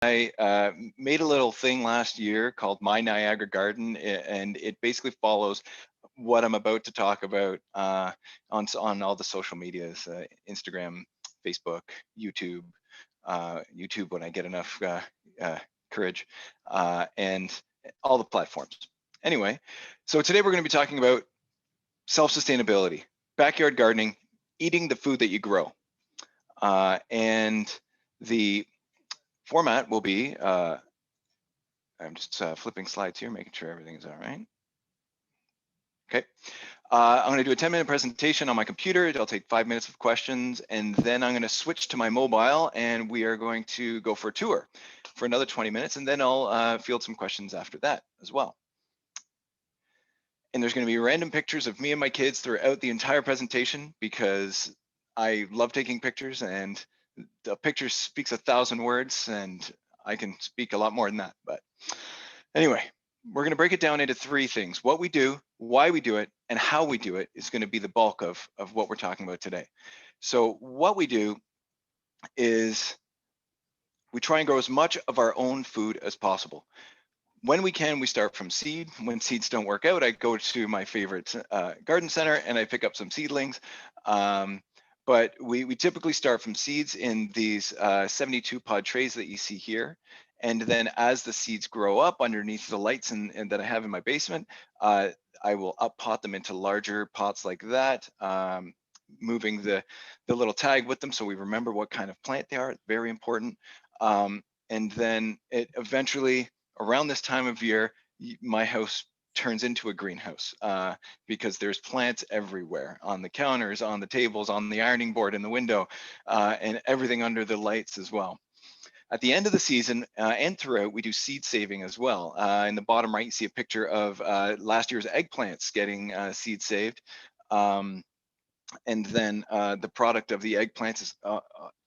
I made a little thing last year called My Niagara Garden, and it basically follows what I'm about to talk about on all the social medias, Instagram, Facebook, YouTube, YouTube when I get enough courage, and all the platforms. Anyway, so today we're going to be talking about self-sustainability, backyard gardening, eating the food that you grow. And the format will be, I'm just flipping slides here, making sure everything is all right. Okay, I'm going to do a 10-minute presentation on my computer. It'll take 5 minutes of questions, and then I'm going to switch to my mobile, and we are going to go for a tour for another 20 minutes, and then I'll field some questions after that as well. And there's going to be random pictures of me and my kids throughout the entire presentation because I love taking pictures, and the picture speaks 1,000 words, and I can speak a lot more than that. But anyway, we're going to break it down into 3 things. What we do, why we do it, and how we do it is going to be the bulk of what we're talking about today. So what we do is we try and grow as much of our own food as possible. When we can, we start from seed. When seeds don't work out, I go to my favorite garden center and I pick up some seedlings. But we typically start from seeds in these 72 pod trays that you see here. And then as the seeds grow up underneath the lights and that I have in my basement, I will up pot them into larger pots like that, moving the little tag with them so we remember what kind of plant they are. Very important. And then it eventually, around this time of year, my house turns into a greenhouse because there's plants everywhere, on the counters, on the tables, on the ironing board, in the window, and everything under the lights as well. At the end of the season and throughout, we do seed saving as well. In the bottom right, you see a picture of last year's eggplants getting seed saved. And then the product of the eggplants is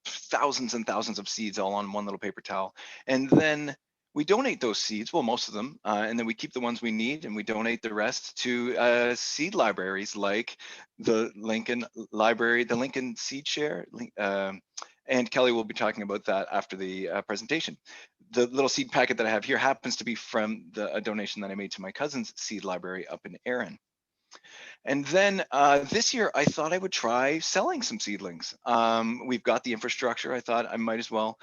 thousands and thousands of seeds all on one little paper towel. And then we donate those seeds, well, most of them, and then we keep the ones we need and we donate the rest to seed libraries like the Lincoln Library, the Lincoln Seed Share, and Kelly will be talking about that after the presentation. The little seed packet that I have here happens to be from a donation that I made to my cousin's seed library up in Erin. And then this year, I thought I would try selling some seedlings. We've got the infrastructure. I thought I might as well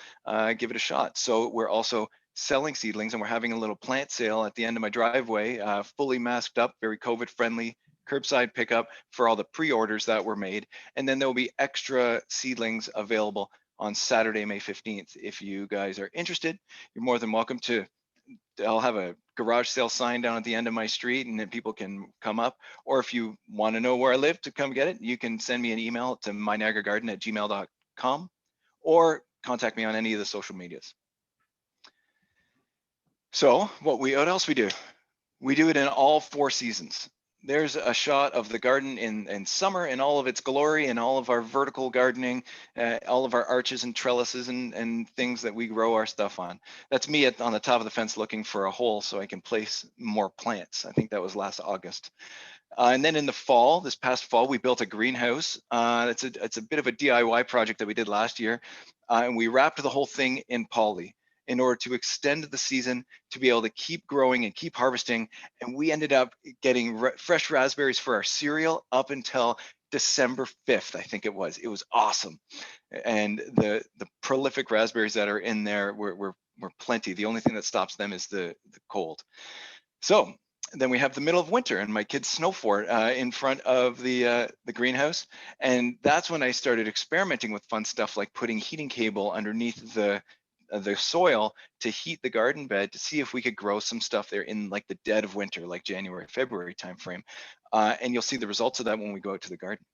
give it a shot. So we're also selling seedlings, and we're having a little plant sale at the end of my driveway, fully masked up, very COVID friendly, curbside pickup for all the pre-orders that were made. And then there'll be extra seedlings available on Saturday, May 15th. If you guys are interested, you're more than welcome to. I'll have a garage sale sign down at the end of my street, and then people can come up. Or if you want to know where I live to come get it, you can send me an email to myniagaragarden@gmail.com or contact me on any of the social medias. So what else we do? We do it in all 4 seasons. There's a shot of the garden in summer in all of its glory, and all of our vertical gardening, all of our arches and trellises and things that we grow our stuff on. That's me on the top of the fence looking for a hole so I can place more plants. I think that was last August. And then in the fall, this past fall, we built a greenhouse. It's a bit of a DIY project that we did last year. And we wrapped the whole thing in poly in order to extend the season to be able to keep growing and keep harvesting. And we ended up getting fresh raspberries for our cereal up until December 5th, I think it was. It was awesome. And the prolific raspberries that are in there were plenty. The only thing that stops them is the cold. So then we have the middle of winter, and my kids snow fort in front of the greenhouse. And that's when I started experimenting with fun stuff like putting heating cable underneath the soil to heat the garden bed to see if we could grow some stuff there in like the dead of winter, like January, February timeframe. And you'll see the results of that when we go out to the garden.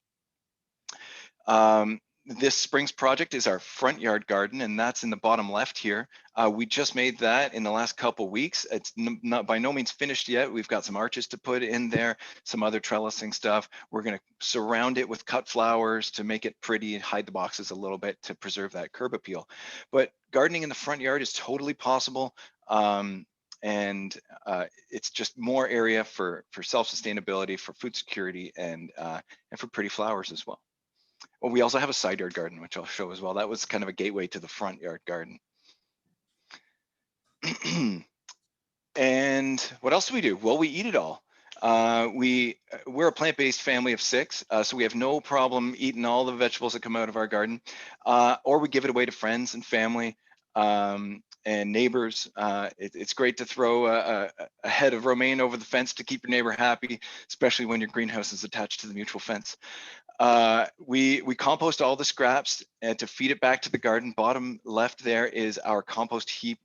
This spring's project is our front yard garden, and that's in the bottom left here. We just made that in the last couple weeks. It's not by no means finished yet. We've got some arches to put in there, some other trellising stuff. We're going to surround it with cut flowers to make it pretty and hide the boxes a little bit to preserve that curb appeal. But gardening in the front yard is totally possible. And it's just more area for self-sustainability, for food security, and for pretty flowers as well. Well, we also have a side yard garden, which I'll show as well. That was kind of a gateway to the front yard garden. what else do we do? Well, we eat it all. We're a plant-based family of 6, so we have no problem eating all the vegetables that come out of our garden, or we give it away to friends and family and neighbors. It's great to throw a head of romaine over the fence to keep your neighbor happy, especially when your greenhouse is attached to the mutual fence. We compost all the scraps and to feed it back to the garden. Bottom left there is our compost heap,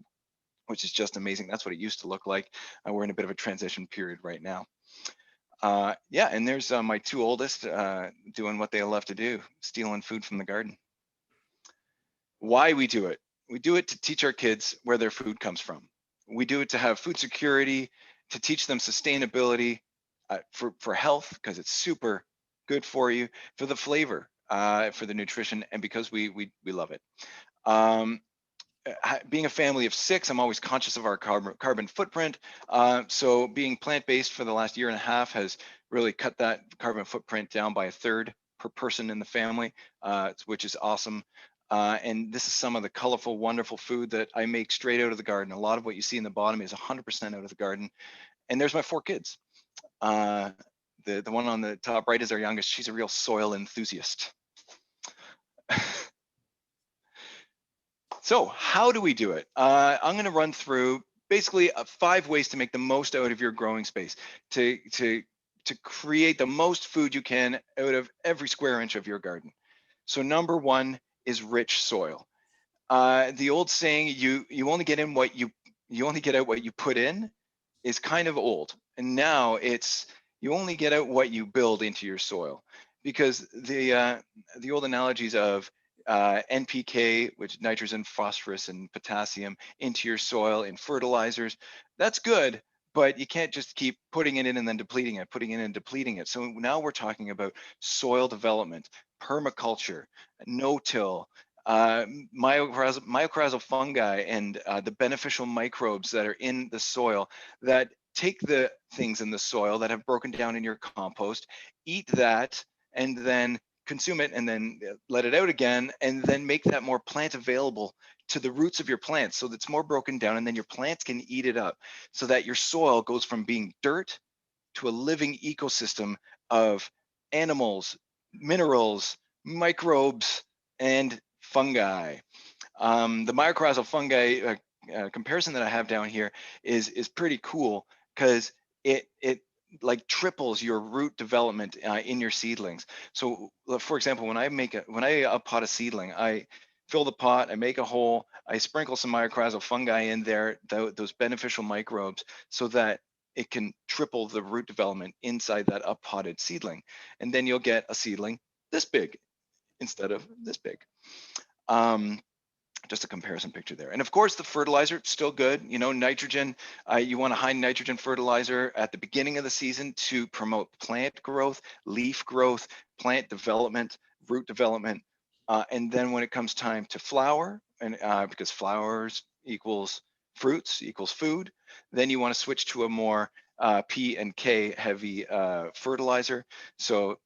which is just amazing. That's what it used to look like. We're in a bit of a transition period right now. Yeah, and there's my 2 oldest doing what they love to do, stealing food from the garden. Why we do it? We do it to teach our kids where their food comes from. We do it to have food security, to teach them sustainability, for health, because it's super good for you, for the flavor, for the nutrition, and because we love it. Being a family of 6, I'm always conscious of our carbon footprint. So being plant-based for the last 1.5 years has really cut that carbon footprint down by 1/3 per person in the family, which is awesome. And this is some of the colorful, wonderful food that I make straight out of the garden. A lot of what you see in the bottom is 100% out of the garden. And there's my 4 kids. The one on the top right is our youngest. She's a real soil enthusiast. So how do we do it? I'm going to run through basically 5 ways to make the most out of your growing space, to create the most food you can out of every square inch of your garden. So number 1 is rich soil. The old saying, you only get in what you only get out what you put in, is kind of old. And now it's you only get out what you build into your soil, because the old analogies of NPK, which nitrogen, phosphorus, and potassium, into your soil in fertilizers, that's good, but you can't just keep putting it in and then depleting it, putting it in and depleting it. So now we're talking about soil development, permaculture, no-till, myocarizo fungi, and the beneficial microbes that are in the soil that take the things in the soil that have broken down in your compost, eat that, and then consume it, and then let it out again, and then make that more plant available to the roots of your plants, so that's more broken down, and then your plants can eat it up, so that your soil goes from being dirt to a living ecosystem of animals, minerals, microbes, and fungi. The myocarizo fungi comparison that I have down here is pretty cool, because it like triples your root development in your seedlings. So for example, when I pot a seedling, I fill the pot, I make a hole, I sprinkle some myocarizo fungi in there, those beneficial microbes, so that it can triple the root development inside that up-potted seedling. And then you'll get a seedling this big instead of this big. Just a comparison picture there. And of course, the fertilizer, still good. You know, nitrogen, you want a high nitrogen fertilizer at the beginning of the season to promote plant growth, leaf growth, plant development, root development. And then when it comes time to flower, and because flowers equals fruits equals food, then you want to switch to a more P and K heavy fertilizer. So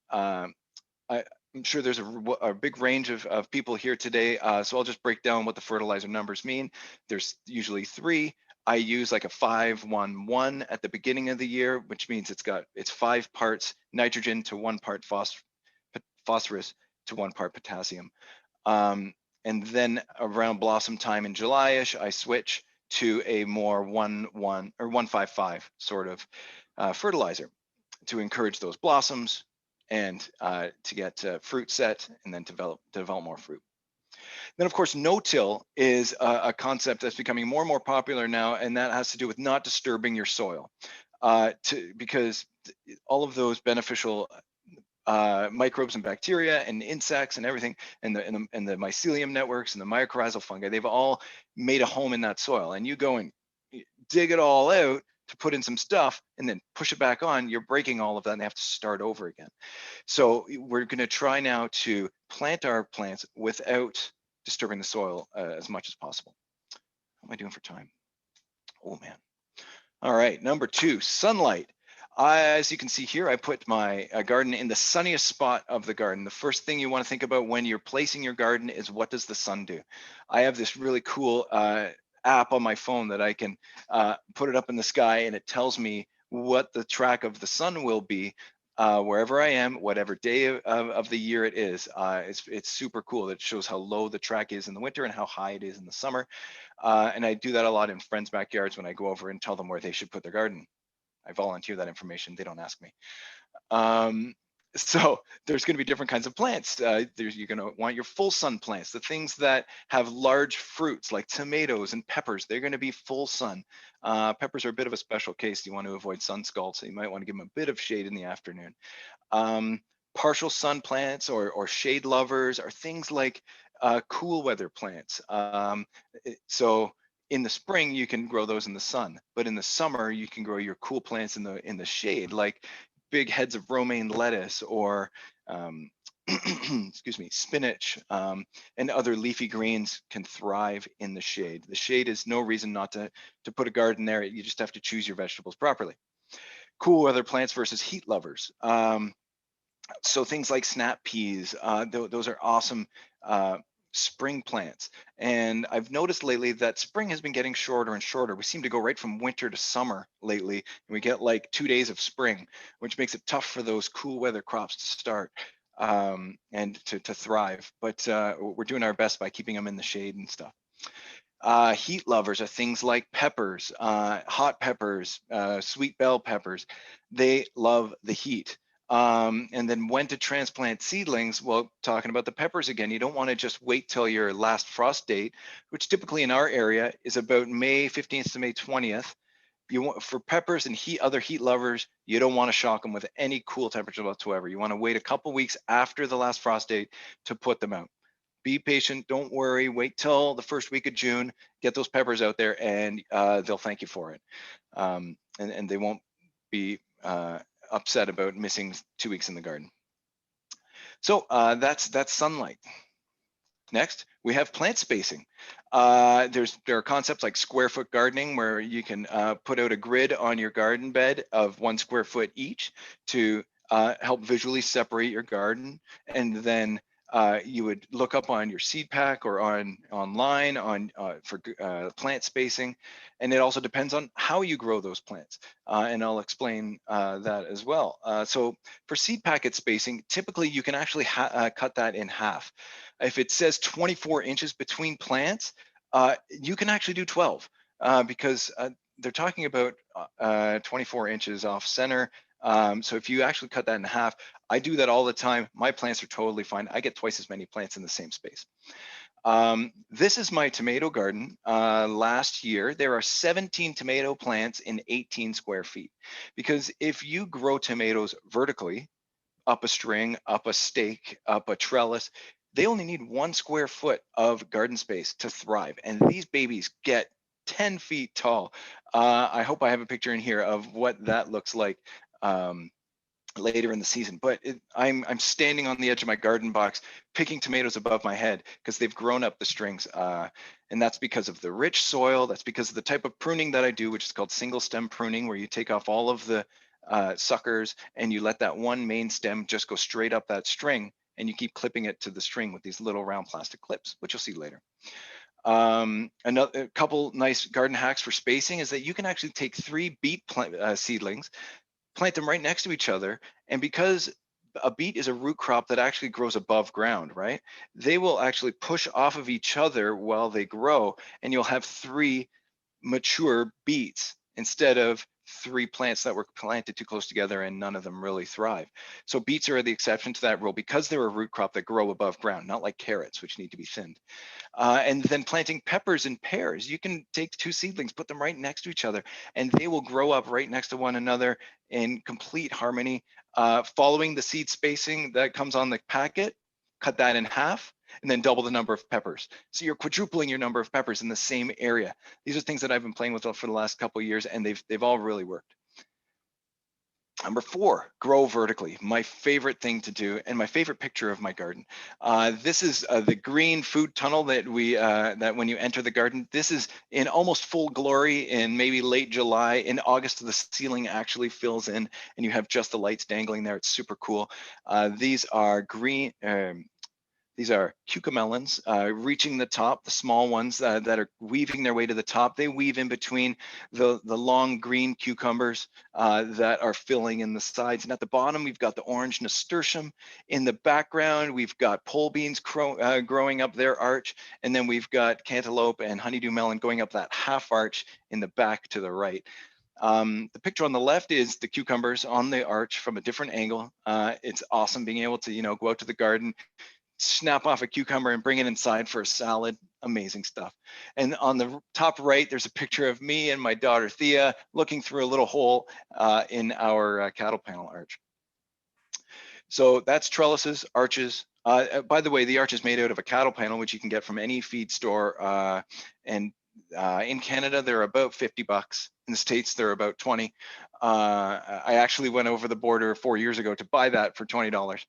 I'm sure there's a big range of people here today, so I'll just break down what the fertilizer numbers mean. There's usually 3. I use like a 5-1-1 at the beginning of the year, which means it's 5 parts nitrogen to 1 part phosphorus to 1 part potassium. And then around blossom time in July-ish, I switch to a more 1-1 or 1-5-5 sort of fertilizer to encourage those blossoms, and to get fruit set, and then develop more fruit. Then of course, no-till is a concept that's becoming more and more popular now, and that has to do with not disturbing your soil, because all of those beneficial microbes and bacteria and insects and everything, and the mycelium networks and the mycorrhizal fungi, they've all made a home in that soil, and you go and dig it all out to put in some stuff and then push it back on, you're breaking all of that and they have to start over again. So we're going to try now to plant our plants without disturbing the soil as much as possible. How am I doing for time? Oh man. All right, number 2, sunlight. As you can see here, I put my garden in the sunniest spot of the garden. The first thing you want to think about when you're placing your garden is, what does the sun do? I have this really cool app on my phone that I can put it up in the sky, and it tells me what the track of the sun will be wherever I am, whatever day of the year it is. It's super cool. It shows how low the track is in the winter and how high it is in the summer. And I do that a lot in friends' backyards when I go over and tell them where they should put their garden. I volunteer that information. They don't ask me. So there's going to be different kinds of plants. You're going to want your full sun plants, the things that have large fruits like tomatoes and peppers. They're going to be full sun. Peppers are a bit of a special case. You want to avoid sun scald, so you might want to give them a bit of shade in the afternoon. Partial sun plants or shade lovers are things like cool weather plants. So in the spring, you can grow those in the sun, but in the summer, you can grow your cool plants in the shade, like big heads of romaine lettuce or excuse me, spinach and other leafy greens can thrive in the shade. The shade is no reason not to put a garden there. You just have to choose your vegetables properly. Cool weather plants versus heat lovers. So things like snap peas, those are awesome spring plants. And I've noticed lately that spring has been getting shorter and shorter. We seem to go right from winter to summer lately, and we get like 2 days of spring, which makes it tough for those cool weather crops to start and to thrive. But we're doing our best by keeping them in the shade and stuff. Heat lovers are things like peppers, hot peppers, sweet bell peppers. They love the heat. And then when to transplant seedlings? Well, talking about the peppers again, you don't want to just wait till your last frost date, which typically in our area is about May 15th to May 20th. You want, for peppers and other heat lovers, you don't want to shock them with any cool temperature whatsoever. You want to wait a couple weeks after the last frost date to put them out. Be patient, don't worry, wait till the first week of June, get those peppers out there, and they'll thank you for it. And they won't be upset about missing 2 weeks in the garden. So that's sunlight. Next, we have plant spacing. There are concepts like square foot gardening where you can put out a grid on your garden bed of 1 square foot each to help visually separate your garden. And then you would look up on your seed pack or online for plant spacing. And it also depends on how you grow those plants. And I'll explain that as well. So for seed packet spacing, typically you can actually cut that in half. If it says 24 inches between plants, you can actually do 12 because they're talking about 24 inches off center. So if you actually cut that in half, I do that all the time. My plants are totally fine. I get twice as many plants in the same space. This is my tomato garden. Last year, there are 17 tomato plants in 18 square feet. Because if you grow tomatoes vertically, up a string, up a stake, up a trellis, they only need 1 square foot of garden space to thrive. And these babies get 10 feet tall. I hope I have a picture in here of what that looks like later in the season. But I'm standing on the edge of my garden box, picking tomatoes above my head because they've grown up the strings. And that's because of the rich soil. That's because of the type of pruning that I do, which is called single stem pruning, where you take off all of the suckers and you let that one main stem just go straight up that string, and you keep clipping it to the string with these little round plastic clips, which you'll see later. A couple nice garden hacks for spacing is that you can actually take 3 beet seedlings, plant them right next to each other, and because a beet is a root crop that actually grows above ground, right? They will actually push off of each other while they grow, and you'll have 3 mature beets instead of 3 plants that were planted too close together and none of them really thrive. So beets are the exception to that rule because they're a root crop that grow above ground, not like carrots, which need to be thinned. And then planting peppers and pears, you can take 2 seedlings, put them right next to each other, and they will grow up right next to one another in complete harmony. Following the seed spacing that comes on the packet, cut that in half, and then double the number of peppers. So you're quadrupling your number of peppers in the same area. These are things that I've been playing with for the last couple of years, and they've all really worked. Number 4, grow vertically. My favorite thing to do, and my favorite picture of my garden. This is the green food tunnel that that when you enter the garden. This is in almost full glory in maybe late July. In August, the ceiling actually fills in, and you have just the lights dangling there. It's super cool. These are green. These are cucamelons reaching the top, the small ones that are weaving their way to the top. They weave in between the long green cucumbers that are filling in the sides. And at the bottom, we've got the orange nasturtium. In the background, we've got pole beans growing up their arch. And then we've got cantaloupe and honeydew melon going up that half arch in the back to the right. The picture on the left is the cucumbers on the arch from a different angle. It's awesome being able to, go out to the garden, snap off a cucumber and bring it inside for a salad. Amazing stuff. And on the top right, there's a picture of me and my daughter Thea looking through a little hole in our cattle panel arch. So that's trellises, arches. By the way, the arch is made out of a cattle panel, which you can get from any feed store. And in Canada, they're about $50. In the States, they're about 20. I actually went over the border 4 years ago to buy that for $20.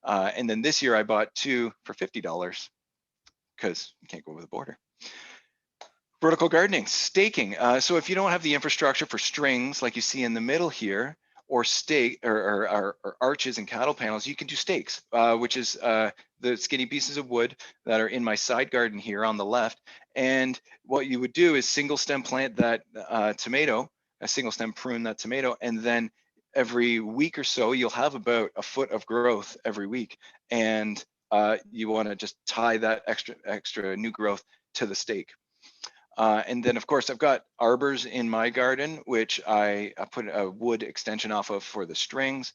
And then this year I bought 2 for $50 because you can't go over the border. Vertical gardening, staking. So if you don't have the infrastructure for strings like you see in the middle here, or stake or arches and cattle panels, you can do stakes, which is the skinny pieces of wood that are in my side garden here on the left. And what you would do is single stem plant that tomato, a single stem prune that tomato, and then every week or so you'll have about a foot of growth every week. And you want to just tie that extra new growth to the stake. And then of course I've got arbors in my garden, which I put a wood extension off of for the strings,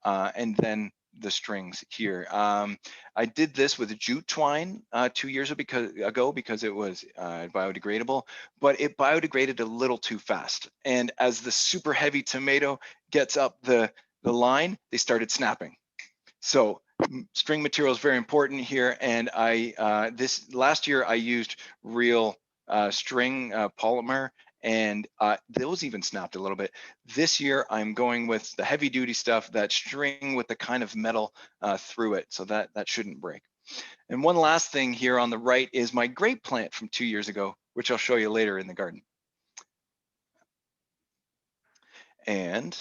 and then the strings here. I did this with jute twine 2 years ago because it was biodegradable, but it biodegraded a little too fast. And as the super heavy tomato gets up the line, they started snapping. So string material is very important here. And this last year I used real string polymer, and those even snapped a little bit. This year I'm going with the heavy duty stuff, that string with the kind of metal through it, so that shouldn't break. And one last thing here on the right is my grape plant from 2 years ago, which I'll show you later in the garden. And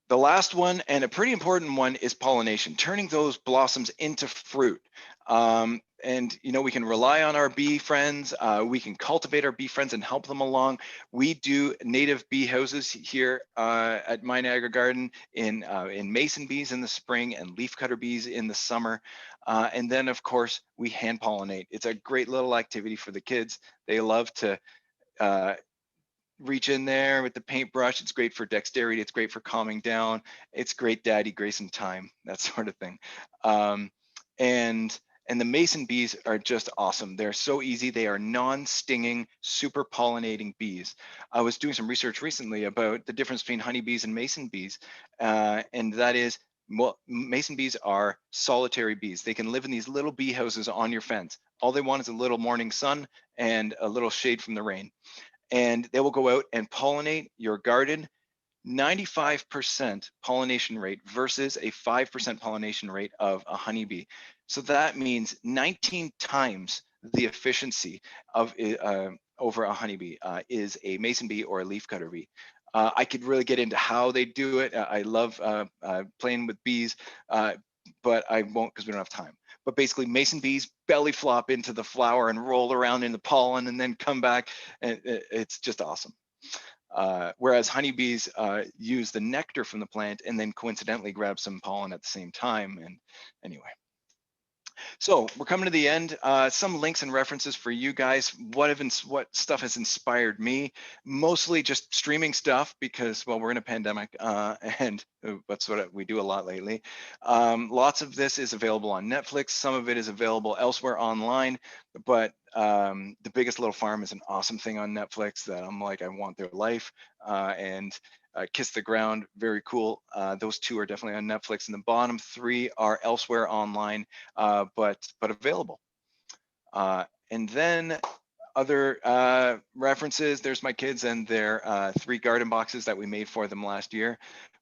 the last one, and a pretty important one, is pollination, turning those blossoms into fruit. And we can rely on our bee friends. We can cultivate our bee friends and help them along. We do native bee houses here at My Niagara Garden in mason bees in the spring and leafcutter bees in the summer. And then of course we hand pollinate. It's a great little activity for the kids. They love to reach in there with the paintbrush. It's great for dexterity. It's great for calming down. It's great daddy Grayson time, that sort of thing. And the mason bees are just awesome. They're so easy. They are non-stinging, super pollinating bees. I was doing some research recently about the difference between honeybees and mason bees. And that is, well, mason bees are solitary bees. They can live in these little bee houses on your fence. All they want is a little morning sun and a little shade from the rain. And they will go out and pollinate your garden. 95% pollination rate versus a 5% pollination rate of a honeybee. So that means 19 times the efficiency of over a honeybee is a mason bee or a leafcutter bee. I could really get into how they do it. I love playing with bees, but I won't because we don't have time. But basically mason bees belly flop into the flower and roll around in the pollen and then come back. And it's just awesome. Whereas honeybees use the nectar from the plant and then coincidentally grab some pollen at the same time. And anyway. So we're coming to the end. Some links and references for you guys. What stuff has inspired me? Mostly just streaming stuff because, well, we're in a pandemic and that's what we do a lot lately. Lots of this is available on Netflix. Some of it is available elsewhere online, but The Biggest Little Farm is an awesome thing on Netflix that I'm like, I want their life. And Kiss the Ground, very cool. Those two are definitely on Netflix, and the bottom 3 are elsewhere online, but available. And then other references, there's my kids and their 3 garden boxes that we made for them last year.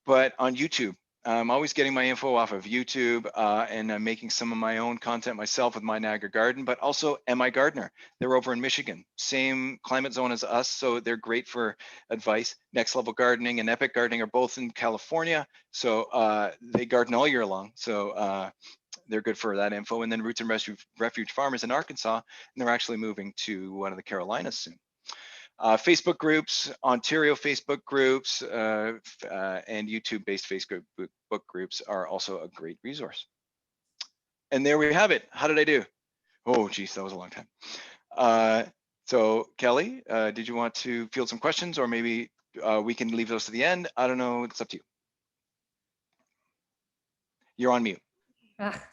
But on YouTube, I'm always getting my info off of YouTube, and I'm making some of my own content myself with My Niagara Garden, but also MI Gardener. They're over in Michigan, same climate zone as us, so they're great for advice. Next Level Gardening and Epic Gardening are both in California, so they garden all year long. So they're good for that info. And then Roots and Refuge Farmers in Arkansas, and they're actually moving to one of the Carolinas soon. Facebook groups, Ontario Facebook groups, and YouTube-based Facebook groups are also a great resource. And there we have it. How did I do? Oh, geez, that was a long time. So Kelly, did you want to field some questions, or maybe we can leave those to the end? I don't know. It's up to you. You're on mute.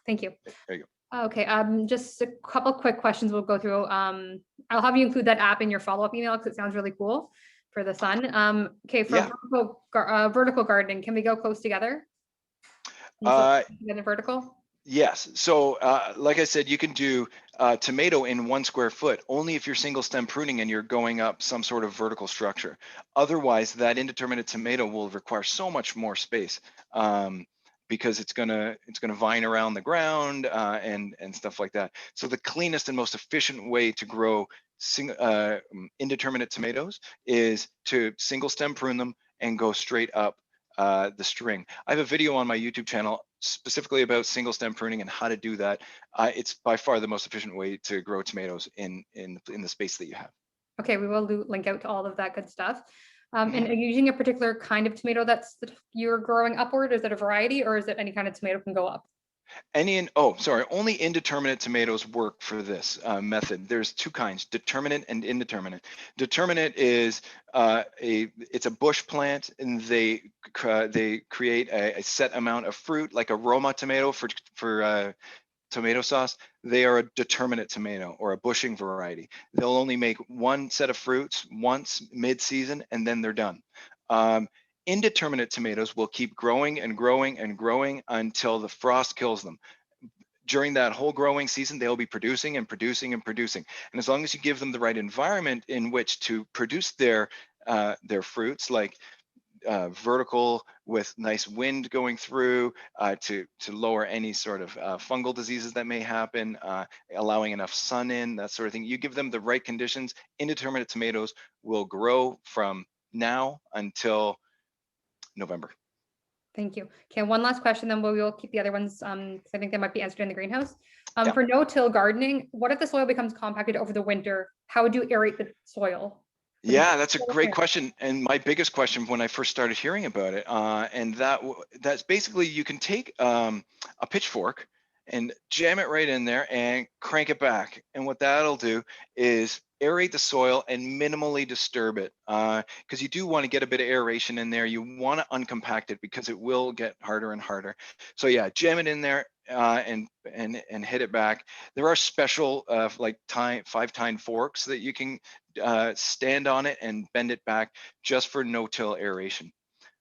Thank you. There you go. Okay, just a couple quick questions we'll go through. I'll have you include that app in your follow-up email because it sounds really cool for the sun. Okay, for vertical gardening, can we go close together? Together vertical? Yes. So like I said, you can do tomato in 1 square foot only if you're single stem pruning and you're going up some sort of vertical structure. Otherwise, that indeterminate tomato will require so much more space. Because it's gonna vine around the ground and stuff like that. So the cleanest and most efficient way to grow indeterminate tomatoes is to single stem prune them and go straight up the string. I have a video on my YouTube channel specifically about single stem pruning and how to do that. It's by far the most efficient way to grow tomatoes in the space that you have. Okay, we will link out to all of that good stuff. And are you using a particular kind of tomato you're growing upward? Is it a variety, or is it any kind of tomato can go up? Only indeterminate tomatoes work for this method. There's 2 kinds, determinate and indeterminate. Determinate is it's a bush plant, and they create a set amount of fruit, like a Roma tomato for tomato sauce. They are a determinate tomato or a bushing variety. They'll only make 1 set of fruits once mid-season, and then they're done. Indeterminate tomatoes will keep growing and growing and growing until the frost kills them. During that whole growing season, they'll be producing and producing and producing. And as long as you give them the right environment in which to produce their fruits, like vertical with nice wind going through to lower any sort of fungal diseases that may happen, allowing enough sun in, that sort of thing. You give them the right conditions, indeterminate tomatoes will grow from now until November. Thank you. Okay, one last question, then we will keep the other ones because I think they might be answered in the greenhouse. Yeah. For no-till gardening, what if the soil becomes compacted over the winter? How would you aerate the soil? Yeah, that's a great question, and my biggest question when I first started hearing about it. And that's basically, you can take a pitchfork and jam it right in there and crank it back. And what that'll do is aerate the soil and minimally disturb it, because you do want to get a bit of aeration in there. You want to uncompact it because it will get harder and harder. So yeah, jam it in there and hit it back. There are special like 5-tine forks that you can stand on it and bend it back just for no-till aeration.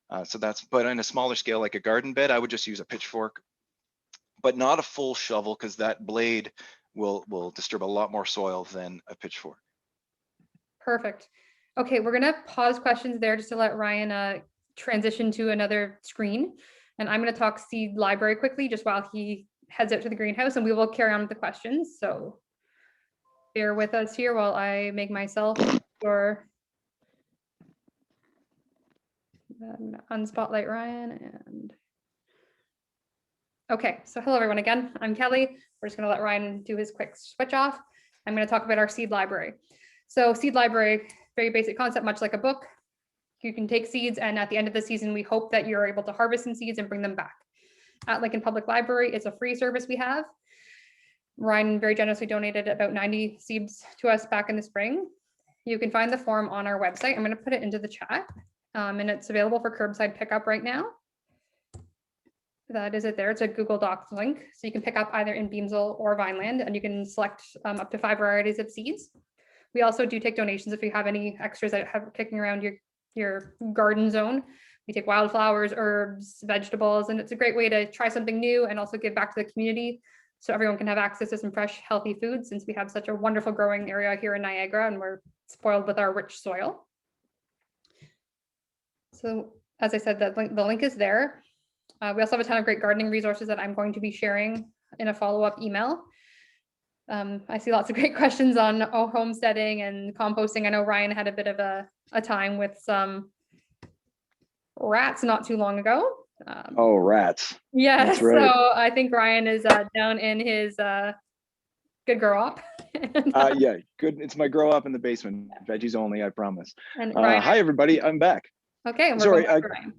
But on a smaller scale, like a garden bed, I would just use a pitchfork, but not a full shovel, because that blade will disturb a lot more soil than a pitchfork. Perfect. Okay, we're gonna pause questions there just to let Ryan transition to another screen. And I'm gonna talk seed library quickly just while he heads out to the greenhouse, and we will carry on with the questions. So bear with us here while I make myself or unspotlight Ryan. And okay, so hello everyone again. I'm Kelly. We're just gonna let Ryan do his quick switch off. I'm gonna talk about our seed library. So seed library, very basic concept, much like a book. You can take seeds, and at the end of the season, we hope that you're able to harvest some seeds and bring them back. At Lincoln Public Library, it's a free service we have. Ryan very generously donated about 90 seeds to us back in the spring. You can find the form on our website. I'm going to put it into the chat, and it's available for curbside pickup right now. That is it there. It's a Google Docs link, so you can pick up either in Beamsville or Vineland, and you can select up to 5 varieties of seeds. We also do take donations if you have any extras that have kicking around your garden zone. We take wildflowers, herbs, vegetables, and it's a great way to try something new and also give back to the community so everyone can have access to some fresh, healthy food, since we have such a wonderful growing area here in Niagara and we're spoiled with our rich soil. So as I said, the link is there. We also have a ton of great gardening resources that I'm going to be sharing in a follow-up email. I see lots of great questions on homesteading and composting. I know Ryan had a bit of a time with some rats not too long ago. Oh, rats. Yeah, That's right. so I think Ryan is down in his good grow up. Yeah, good. It's my grow up in the basement. Veggies only, I promise. And Ryan, Hi, everybody. I'm back. okay, and we're Sorry, going back to Ryan.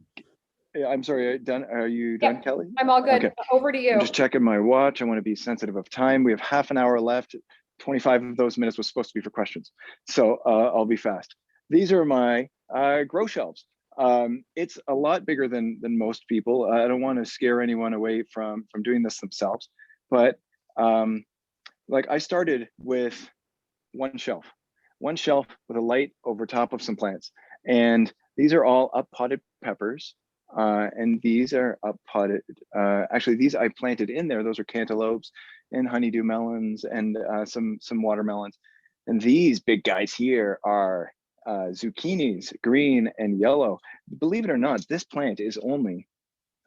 Yeah, I'm sorry. Are you done, Kelly? I'm all good. Okay. Over to you. I'm just checking my watch. I want to be sensitive of time. We have half an hour left. 25 of those minutes was supposed to be for questions. So I'll be fast. These are my grow shelves. It's a lot bigger than most people. I don't want to scare anyone away from doing this themselves, but like I started with one shelf with a light over top of some plants. And these are all up potted peppers. And these are up potted, actually these I planted in there. Those are cantaloupes and honeydew melons and some watermelons. And these big guys here are zucchinis, green and yellow. Believe it or not, this plant is only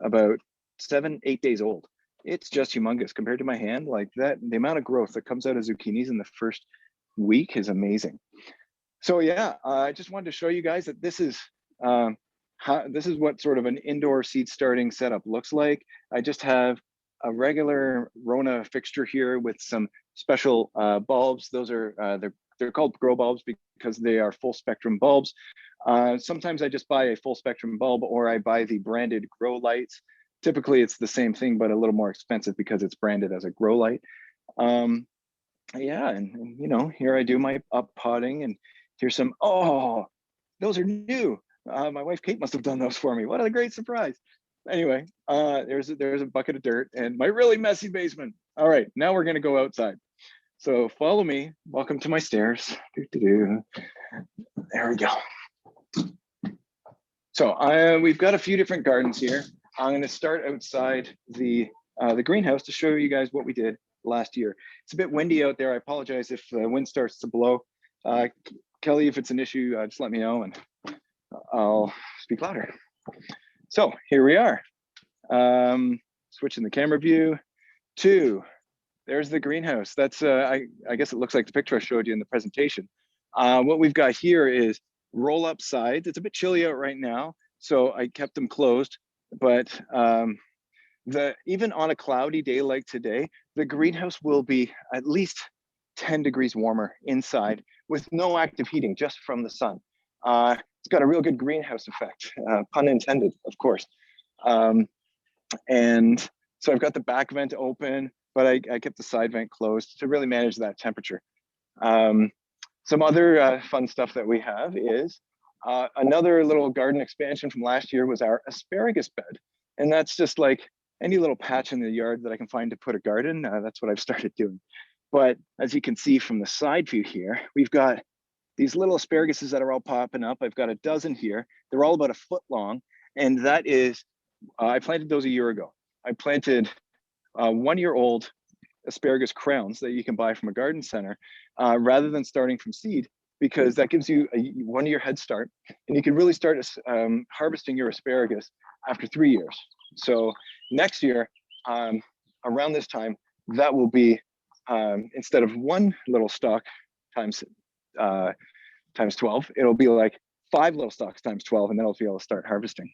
about 7-8 days old. It's just humongous compared to my hand. Like that, the amount of growth that comes out of zucchinis in the first week is amazing. So yeah, I just wanted to show you guys that this is what sort of an indoor seed starting setup looks like. I just have a regular Rona fixture here with some special bulbs. Those are they're called grow bulbs because they are full spectrum bulbs. Sometimes I just buy a full spectrum bulb, or I buy the branded grow lights. Typically it's the same thing, but a little more expensive because it's branded as a grow light. Yeah, and you know, here I do my up potting, and here's some, oh, those are new. My wife Kate must have done those for me. What a great surprise. Anyway, there's a bucket of dirt and my really messy basement. All right, now we're gonna go outside. So follow me, welcome to my stairs. There we go. So we've got a few different gardens here. I'm gonna start outside the greenhouse to show you guys what we did last year. It's a bit windy out there. I apologize if the wind starts to blow. Kelly, if it's an issue, just let me know and I'll speak louder. So here we are. Switching the camera view to, there's the greenhouse. That's, I guess it looks like the picture I showed you in the presentation. What we've got here is roll up sides. It's a bit chilly out right now, so I kept them closed, but even on a cloudy day like today, the greenhouse will be at least 10 degrees warmer inside with no active heating, just from the sun. It's got a real good greenhouse effect, pun intended, of course. And so I've got the back vent open, but I kept the side vent closed to really manage that temperature. Some other fun stuff that we have is another little garden expansion from last year was our asparagus bed. And that's just like any little patch in the yard that I can find to put a garden. That's what I've started doing. But as you can see from the side view here, we've got these little asparaguses that are all popping up. I've got a dozen here. They're all about a foot long. And that is, I planted those a year ago. I planted 1-year-old asparagus crowns that you can buy from a garden center rather than starting from seed, because that gives you a 1-year head start. And you can really start harvesting your asparagus after 3 years. So next year, around this time, that will be, instead of one little stalk times 12, it'll be like 5 little stalks times 12, and then I'll be able to start harvesting.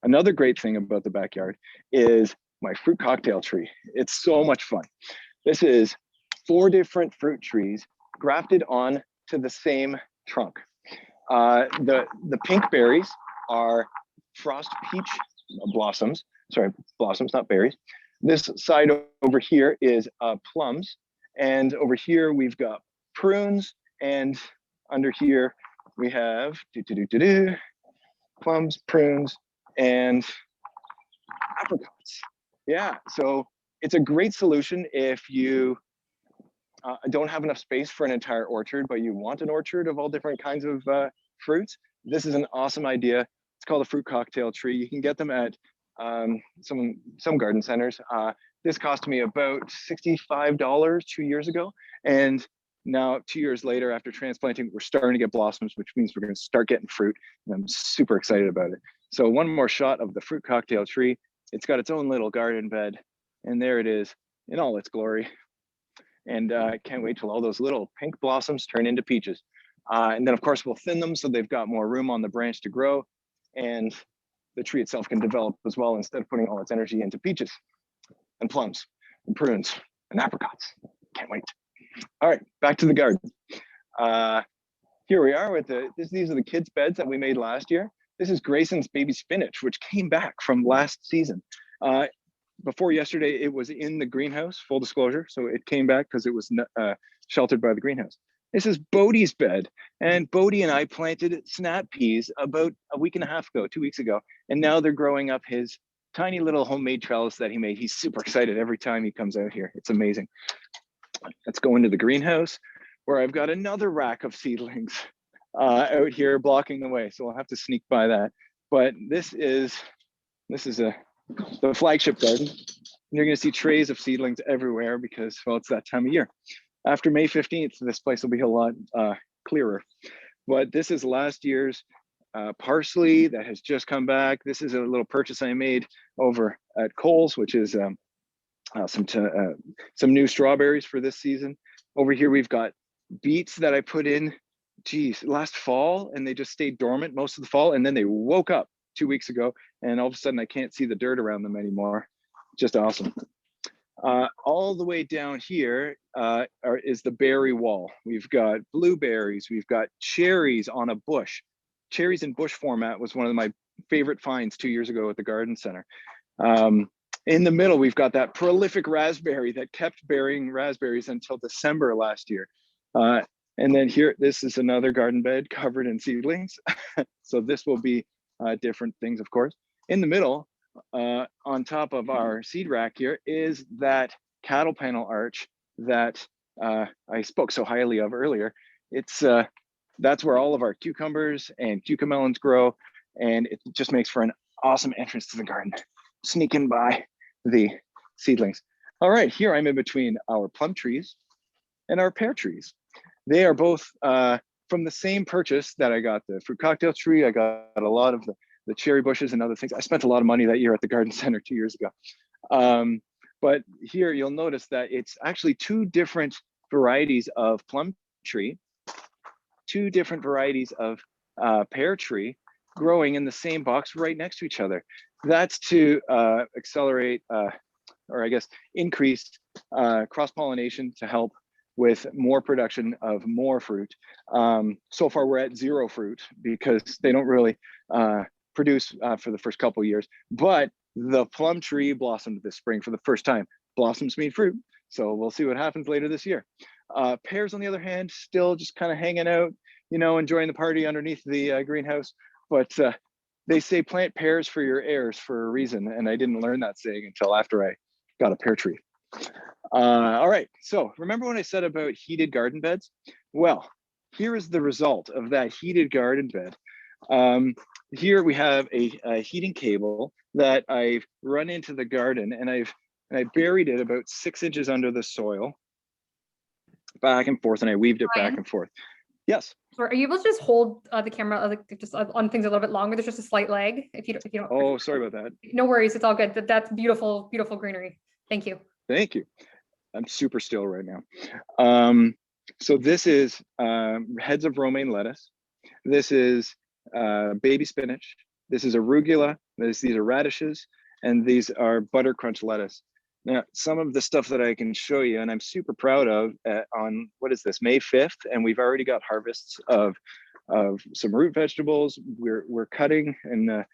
Another great thing about the backyard is my fruit cocktail tree. It's so much fun. This is 4 different fruit trees grafted on to the same trunk. The pink berries are frost peach blossoms. Sorry, blossoms, not berries. This side over here is plums. And over here, we've got prunes. And under here, we have plums, prunes, and apricots. Yeah, so it's a great solution if you don't have enough space for an entire orchard, but you want an orchard of all different kinds of fruits. This is an awesome idea. It's called a fruit cocktail tree. You can get them at some garden centers. This cost me about $65 2 years ago. And now 2 years later, after transplanting, we're starting to get blossoms, which means we're going to start getting fruit. And I'm super excited about it. So one more shot of the fruit cocktail tree. It's got its own little garden bed. And there it is in all its glory. And I can't wait till all those little pink blossoms turn into peaches. And then of course we'll thin them so they've got more room on the branch to grow. And the tree itself can develop as well, instead of putting all its energy into peaches and plums and prunes and apricots. Can't wait. All right, back to the garden. Here we are with these are the kids' beds that we made last year. This is Grayson's baby spinach, which came back from last season. Before yesterday, it was in the greenhouse, full disclosure. So it came back because it was sheltered by the greenhouse. This is Bodie's bed. And Bodie and I planted snap peas about a week and a half ago, 2 weeks ago. And now they're growing up his tiny little homemade trellis that he made. He's super excited every time he comes out here. It's amazing. Let's go into the greenhouse, where I've got another rack of seedlings out here blocking the way. So I'll have to sneak by that. But this is the flagship garden. You're going to see trays of seedlings everywhere because, well, it's that time of year. After May 15th, this place will be a lot clearer. But this is last year's parsley that has just come back. This is a little purchase I made over at Coles, which is some new strawberries for this season. Over here, we've got beets that I put in, last fall, and they just stayed dormant most of the fall. And then they woke up 2 weeks ago, and all of a sudden I can't see the dirt around them anymore. Just awesome. All the way down here is the berry wall. We've got blueberries, we've got cherries on a bush. Cherries in bush format was one of my favorite finds 2 years ago at the garden center. In the middle, we've got that prolific raspberry that kept bearing raspberries until December last year. And then here, this is another garden bed covered in seedlings. So this will be different things, of course. In the middle, on top of our seed rack here, is that cattle panel arch that I spoke so highly of earlier. That's where all of our cucumbers and cucamelons grow, and it just makes for an awesome entrance to the garden. Sneaking by the seedlings. All right, here I'm in between our plum trees and our pear trees. They are both from the same purchase that I got the fruit cocktail tree. I got a lot of the cherry bushes and other things. I spent a lot of money that year at the garden center 2 years ago. But here you'll notice that it's actually two different varieties of plum tree, two different varieties of pear tree growing in the same box right next to each other. That's to accelerate, or I guess increase cross-pollination to help with more production of more fruit. So far we're at 0 fruit because they don't really produce for the first couple of years, but the plum tree blossomed this spring for the first time. Blossoms mean fruit, so we'll see what happens later this year. Pears, on the other hand, still just kind of hanging out, enjoying the party underneath the greenhouse, but they say plant pears for your heirs for a reason, and I didn't learn that saying until after I got a pear tree. All right, so remember when I said about heated garden beds? Well, here is the result of that heated garden bed. Here we have a heating cable that I've run into the garden, and I buried it about 6 inches under the soil, back and forth, and I weaved it back and forth. Yes. Sorry, are you able to just hold the camera just on things a little bit longer? There's just a slight lag. If you don't. Oh, sorry about that. No worries, it's all good. That's beautiful, beautiful greenery. Thank you. Thank you. I'm super still right now. So this is heads of romaine lettuce. This is baby spinach. This is arugula. These are radishes, and these are butter crunch lettuce. Now, some of the stuff that I can show you, and I'm super proud of, on what is this, May 5th, and we've already got harvests of some root vegetables. We're cutting and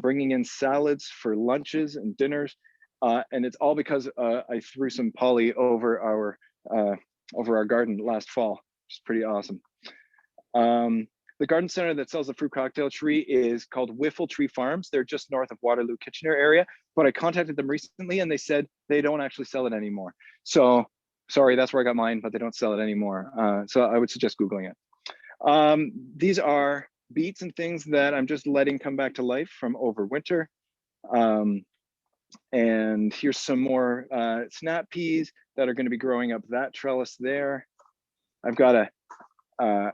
bringing in salads for lunches and dinners, and it's all because I threw some poly over our garden last fall, which is pretty awesome. The garden center that sells the fruit cocktail tree is called Whiffle Tree Farms. They're just north of Waterloo, Kitchener area, but I contacted them recently and they said they don't actually sell it anymore. So sorry, that's where I got mine, but they don't sell it anymore. So I would suggest Googling it. These are beets and things that I'm just letting come back to life from over winter. And here's some more snap peas that are going to be growing up that trellis there. I've got a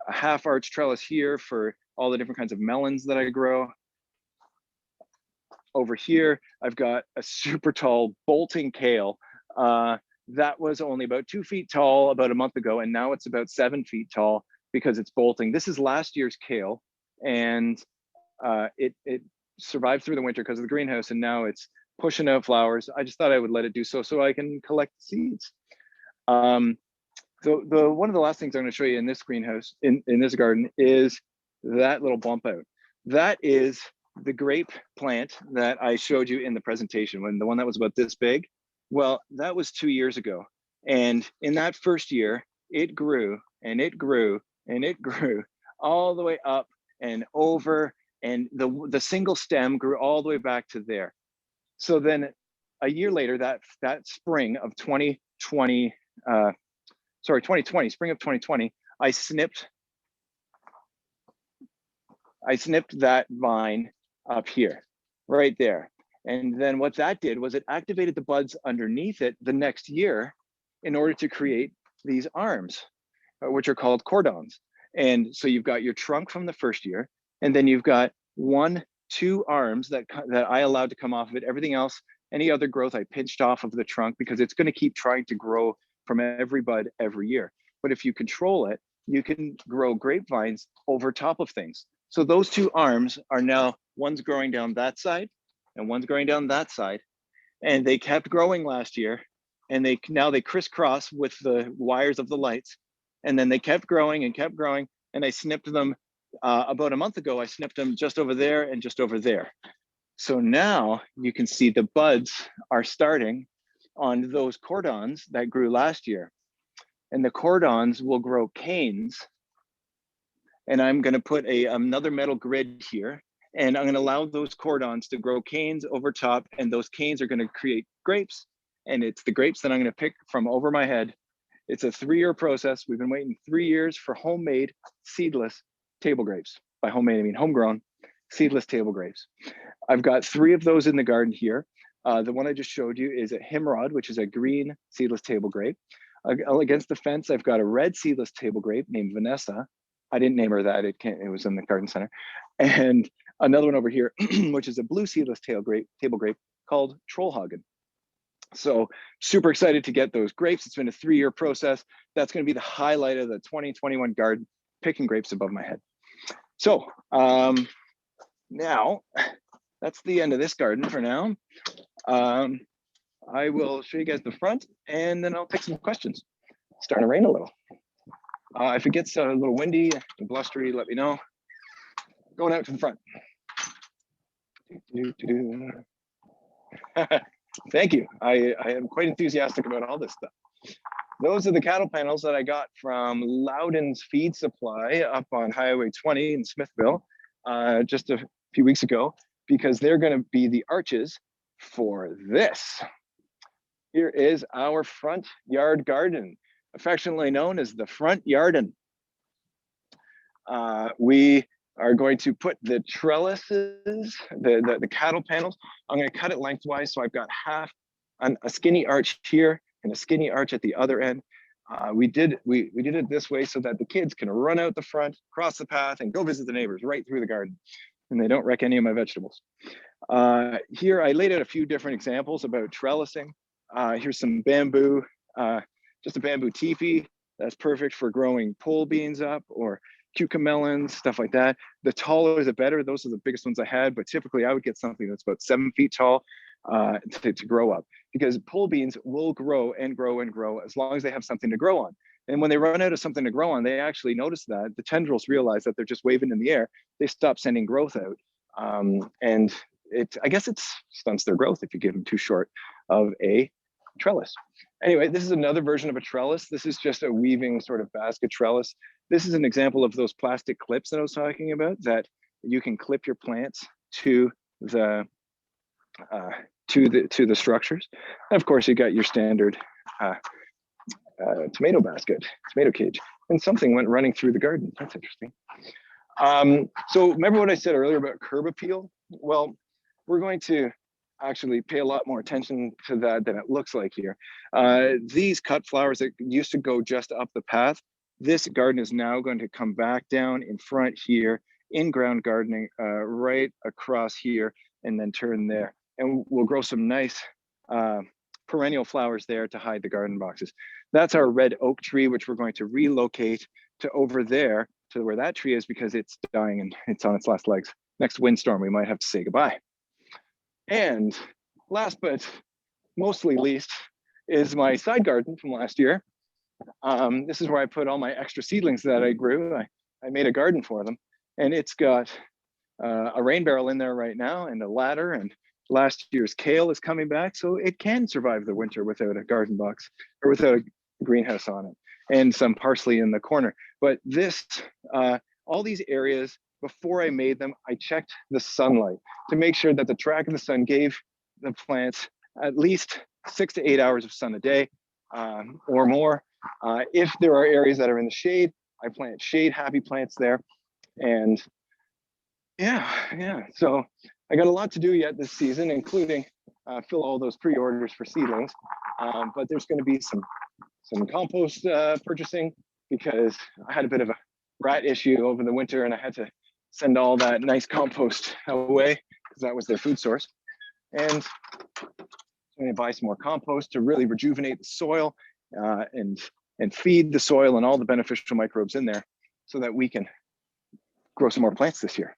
half arch trellis here for all the different kinds of melons that I grow. Over here, I've got a super tall bolting kale. That was only about 2 feet tall about a month ago, and now it's about 7 feet tall because it's bolting. This is last year's kale, and it survived through the winter because of the greenhouse, and now it's pushing out flowers. I just thought I would let it do so I can collect seeds. So one of the last things I'm going to show you in this greenhouse, in this garden, is that little bump out. That is the grape plant that I showed you in the presentation, when the one that was about this big. Well, that was 2 years ago. And in that first year, it grew and it grew and it grew all the way up and over, and the single stem grew all the way back to there. So then a year later, that spring of 2020, spring of 2020, I snipped that vine up here, right there. And then what that did was it activated the buds underneath it the next year in order to create these arms, which are called cordons. And so you've got your trunk from the first year, and then you've got 2 arms that I allowed to come off of it. Everything else, any other growth, I pinched off of the trunk because it's going to keep trying to grow from every bud every year. But if you control it, you can grow grapevines over top of things. So those 2 arms are now, one's growing down that side and one's growing down that side. And they kept growing last year, and now they crisscross with the wires of the lights. And then they kept growing and kept growing. And I snipped them about a month ago. I snipped them just over there and just over there. So now you can see the buds are starting on those cordons that grew last year. And the cordons will grow canes. And I'm going to put another metal grid here, and I'm going to allow those cordons to grow canes over top, and those canes are going to create grapes. And it's the grapes that I'm going to pick from over my head. It's a 3-year process. We've been waiting 3 years for homemade seedless table grapes. By homemade, I mean homegrown seedless table grapes. I've got 3 of those in the garden here. The one I just showed you is a Himrod, which is a green seedless table grape. Against the fence, I've got a red seedless table grape named Vanessa. I didn't name her that, it was in the garden center. And another one over here, which is a blue seedless table grape called Trollhagen. So super excited to get those grapes. It's been a 3-year process. That's going to be the highlight of the 2021 garden, picking grapes above my head. So now that's the end of this garden for now. I will show you guys the front, and then I'll take some questions. It's starting to rain a little. If it gets a little windy and blustery, let me know. Going out to the front. Thank you. I am quite enthusiastic about all this stuff. Those are the cattle panels that I got from Loudon's Feed Supply up on Highway 20 in Smithville just a few weeks ago, because they're going to be the arches for this. Here is our front yard garden, affectionately known as the front yarden. We are going to put the trellises, the cattle panels. I'm going to cut it lengthwise, so I've got half a skinny arch here and a skinny arch at the other end. We did it this way so that the kids can run out the front, cross the path, and go visit the neighbors right through the garden, and they don't wreck any of my vegetables. Here I laid out a few different examples about trellising. Here's some bamboo, just a bamboo teepee. That's perfect for growing pole beans up or cucamelons, stuff like that. The taller the better. Those are the biggest ones I had, but typically I would get something that's about 7 feet tall to grow up, because pole beans will grow and grow and grow as long as they have something to grow on. And when they run out of something to grow on, they actually notice that the tendrils realize that they're just waving in the air. They stop sending growth out. And I guess it stunts their growth if you give them too short of a trellis. Anyway, this is another version of a trellis. This is just a weaving sort of basket trellis. This is an example of those plastic clips that I was talking about, that you can clip your plants to the structures. And of course, you got your standard tomato basket, tomato cage, and something went running through the garden. That's interesting. So remember what I said earlier about curb appeal? Well, we're going to actually pay a lot more attention to that than it looks like here. These cut flowers that used to go just up the path, this garden is now going to come back down in front here, in ground gardening, right across here, and then turn there. And we'll grow some nice perennial flowers there to hide the garden boxes. That's our red oak tree, which we're going to relocate to over there, to where that tree is, because it's dying and it's on its last legs. next windstorm, we might have to say goodbye. And last but mostly least is my side garden from last year. This is where I put all my extra seedlings that I grew. I made a garden for them, and it's got a rain barrel in there right now and a ladder, and last year's kale is coming back, so it can survive the winter without a garden box or without a greenhouse on it, and some parsley in the corner. But this, all these areas, before I made them, I checked the sunlight to make sure that the track of the sun gave the plants at least 6 to 8 hours of sun a day or more. If there are areas that are in the shade, I plant shade happy plants there. And yeah, so I got a lot to do yet this season, including fill all those pre-orders for seedlings. But there's going to be some compost purchasing, because I had a bit of a rat issue over the winter and I had to send all that nice compost away because that was their food source. And I'm going to buy some more compost to really rejuvenate the soil and feed the soil and all the beneficial microbes in there so that we can grow some more plants this year.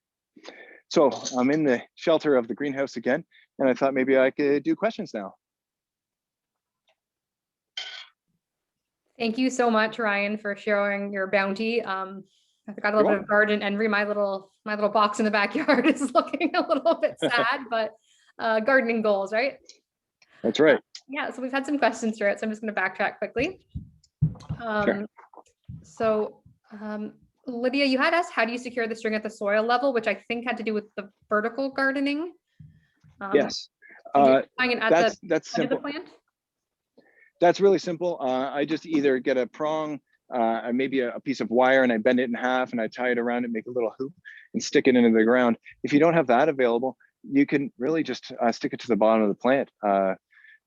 So I'm in the shelter of the greenhouse again, and I thought maybe I could do questions now. Thank you so much, Ryan, for sharing your bounty. I've got a little bit of garden envy. My little box in the backyard is looking a little bit sad, but gardening goals, right? That's right. Yeah, so we've had some questions through it, so I'm just going to backtrack quickly. Sure. So Lydia, you had asked, how do you secure the string at the soil level, which I think had to do with the vertical gardening. Yes. That's simple. Plant? That's really simple. I just either get a prong, maybe a piece of wire, and I bend it in half and I tie it around and make a little hoop and stick it into the ground. If you don't have that available, you can really just stick it to the bottom of the plant.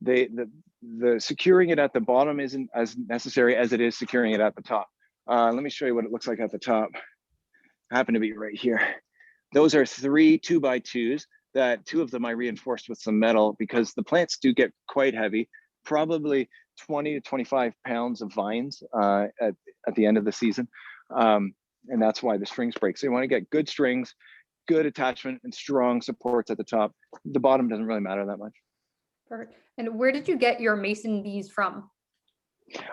The securing it at the bottom isn't as necessary as it is securing it at the top. Let me show you what it looks like at the top. I happen to be right here. Those are 3 2x2s that 2 of them I reinforced with some metal, because the plants do get quite heavy, probably 20 to 25 pounds of vines at the end of the season. And that's why the strings break. So you want to get good strings, good attachment, and strong supports at the top. The bottom doesn't really matter that much. Perfect. And where did you get your mason bees from?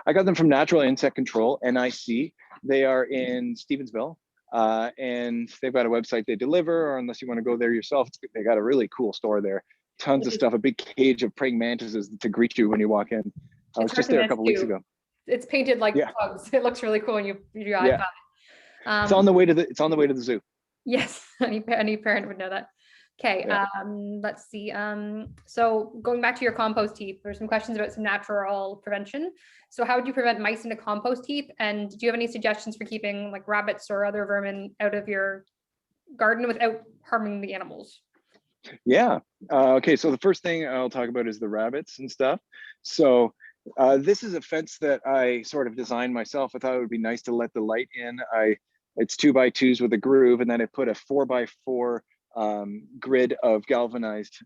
I got them from Natural Insect Control, NIC. They are in Stevensville, and they've got a website they deliver, or unless you want to go there yourself, they got a really cool store there. Tons of stuff, a big cage of praying mantises to greet you when you walk in. I was just there a couple weeks ago. It's painted like pugs. It looks really cool when you drive by. It's on the way to the zoo. Yes, any parent would know that. Okay, let's see. So going back to your compost heap, there's some questions about some natural prevention. So how would you prevent mice in a compost heap? And do you have any suggestions for keeping like rabbits or other vermin out of your garden without harming the animals? Yeah. Okay, so the first thing I'll talk about is the rabbits and stuff. So this is a fence that I sort of designed myself. I thought it would be nice to let the light in. It's 2x2s with a groove, and then I put a 4x4 grid of galvanized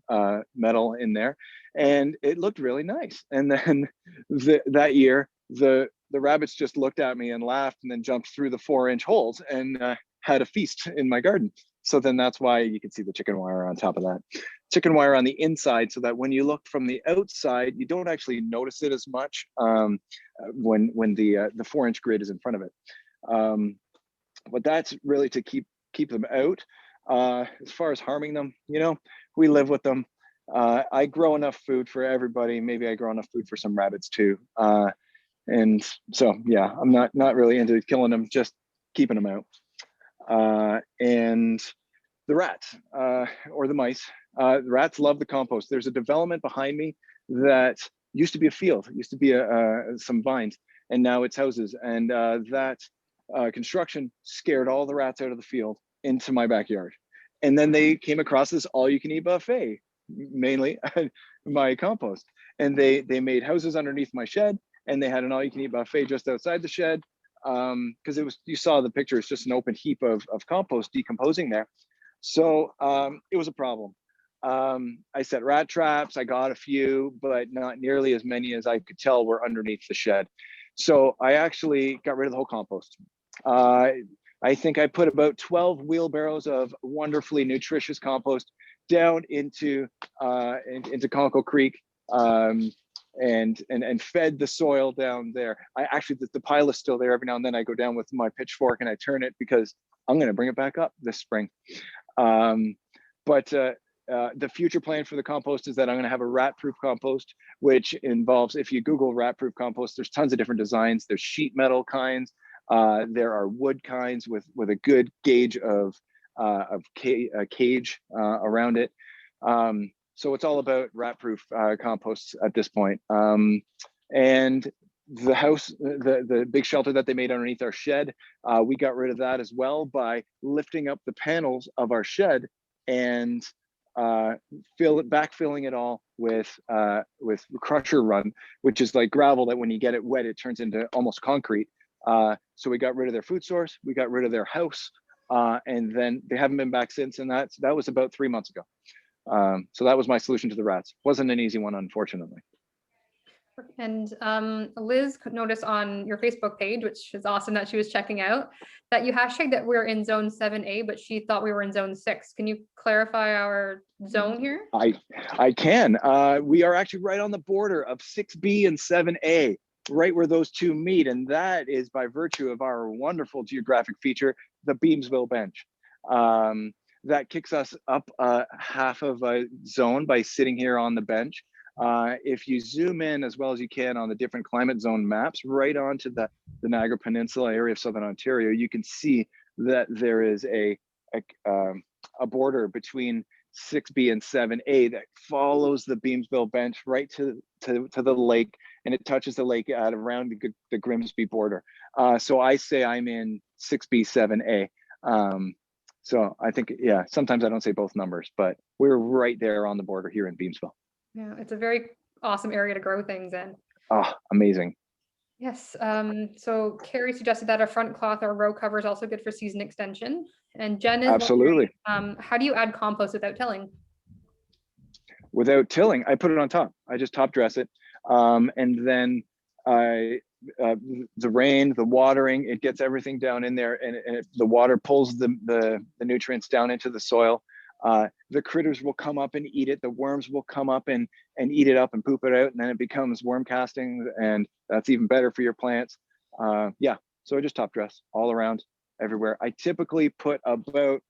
metal in there, and it looked really nice. And then that year, the rabbits just looked at me and laughed, and then jumped through the 4-inch holes and had a feast in my garden. So then that's why you can see the chicken wire on top of that. Chicken wire on the inside, so that when you look from the outside, you don't actually notice it as much when the 4-inch grid is in front of it. But that's really to keep them out. As far as harming them, we live with them. I grow enough food for everybody. Maybe I grow enough food for some rabbits too. And so, yeah, I'm not really into killing them, just keeping them out. And the rats or the mice, the rats love the compost. There's a development behind me that used to be a field, used to be some vines, and now it's houses. And that construction scared all the rats out of the field into my backyard. And then they came across this all-you-can-eat buffet, mainly my compost. And they made houses underneath my shed, and they had an all-you-can-eat buffet just outside the shed. Because you saw the picture, it's just an open heap of compost decomposing there. So it was a problem. I set rat traps, I got a few, but not nearly as many as I could tell were underneath the shed. So I actually got rid of the whole compost. I think I put about 12 wheelbarrows of wonderfully nutritious compost down into Conkle Creek, and fed the soil down there. I actually, the pile is still there. Every now and then I go down with my pitchfork and I turn it because I'm going to bring it back up this spring. But the future plan for the compost is that I'm going to have a rat-proof compost, which involves, if you Google rat-proof compost, there's tons of different designs. There's sheet metal kinds. There are wood kinds with a good gauge of cage around it. So it's all about rat-proof composts at this point. And the house, the big shelter that they made underneath our shed, we got rid of that as well by lifting up the panels of our shed and backfilling it all with crusher run, which is like gravel that when you get it wet, it turns into almost concrete. So we got rid of their food source, we got rid of their house, and then they haven't been back since. And that was about 3 months ago. So that was my solution to the rats. Wasn't an easy one, unfortunately. And Liz could notice on your Facebook page, which is awesome that she was checking out, that you hashtagged that we're in zone 7A, but she thought we were in zone 6. Can you clarify our zone here? I can. We are actually right on the border of 6B and 7A, right where those two meet. And that is by virtue of our wonderful geographic feature, the Beamsville Bench. That kicks us up half of a zone by sitting here on the bench. If you zoom in as well as you can on the different climate zone maps, right onto the Niagara Peninsula area of Southern Ontario, you can see that there is a border between 6B and 7A that follows the Beamsville Bench right to the lake, and it touches the lake at around the Grimsby border. So I say I'm in 6B, 7A. So I think, yeah, sometimes I don't say both numbers, but we're right there on the border here in Beamsville. Yeah, it's a very awesome area to grow things in. Oh, amazing. Yes. So Carrie suggested that a front cloth or row cover is also good for season extension. And Jen is absolutely. How do you add compost without tilling? Without tilling, I put it on top. I just top dress it, and then the rain, the watering, it gets everything down in there, and the water pulls the nutrients down into the soil. The critters will come up and eat it. The worms will come up and eat it up and poop it out, and then it becomes worm castings, and that's even better for your plants. Yeah, so I just top dress all around, everywhere. I typically put about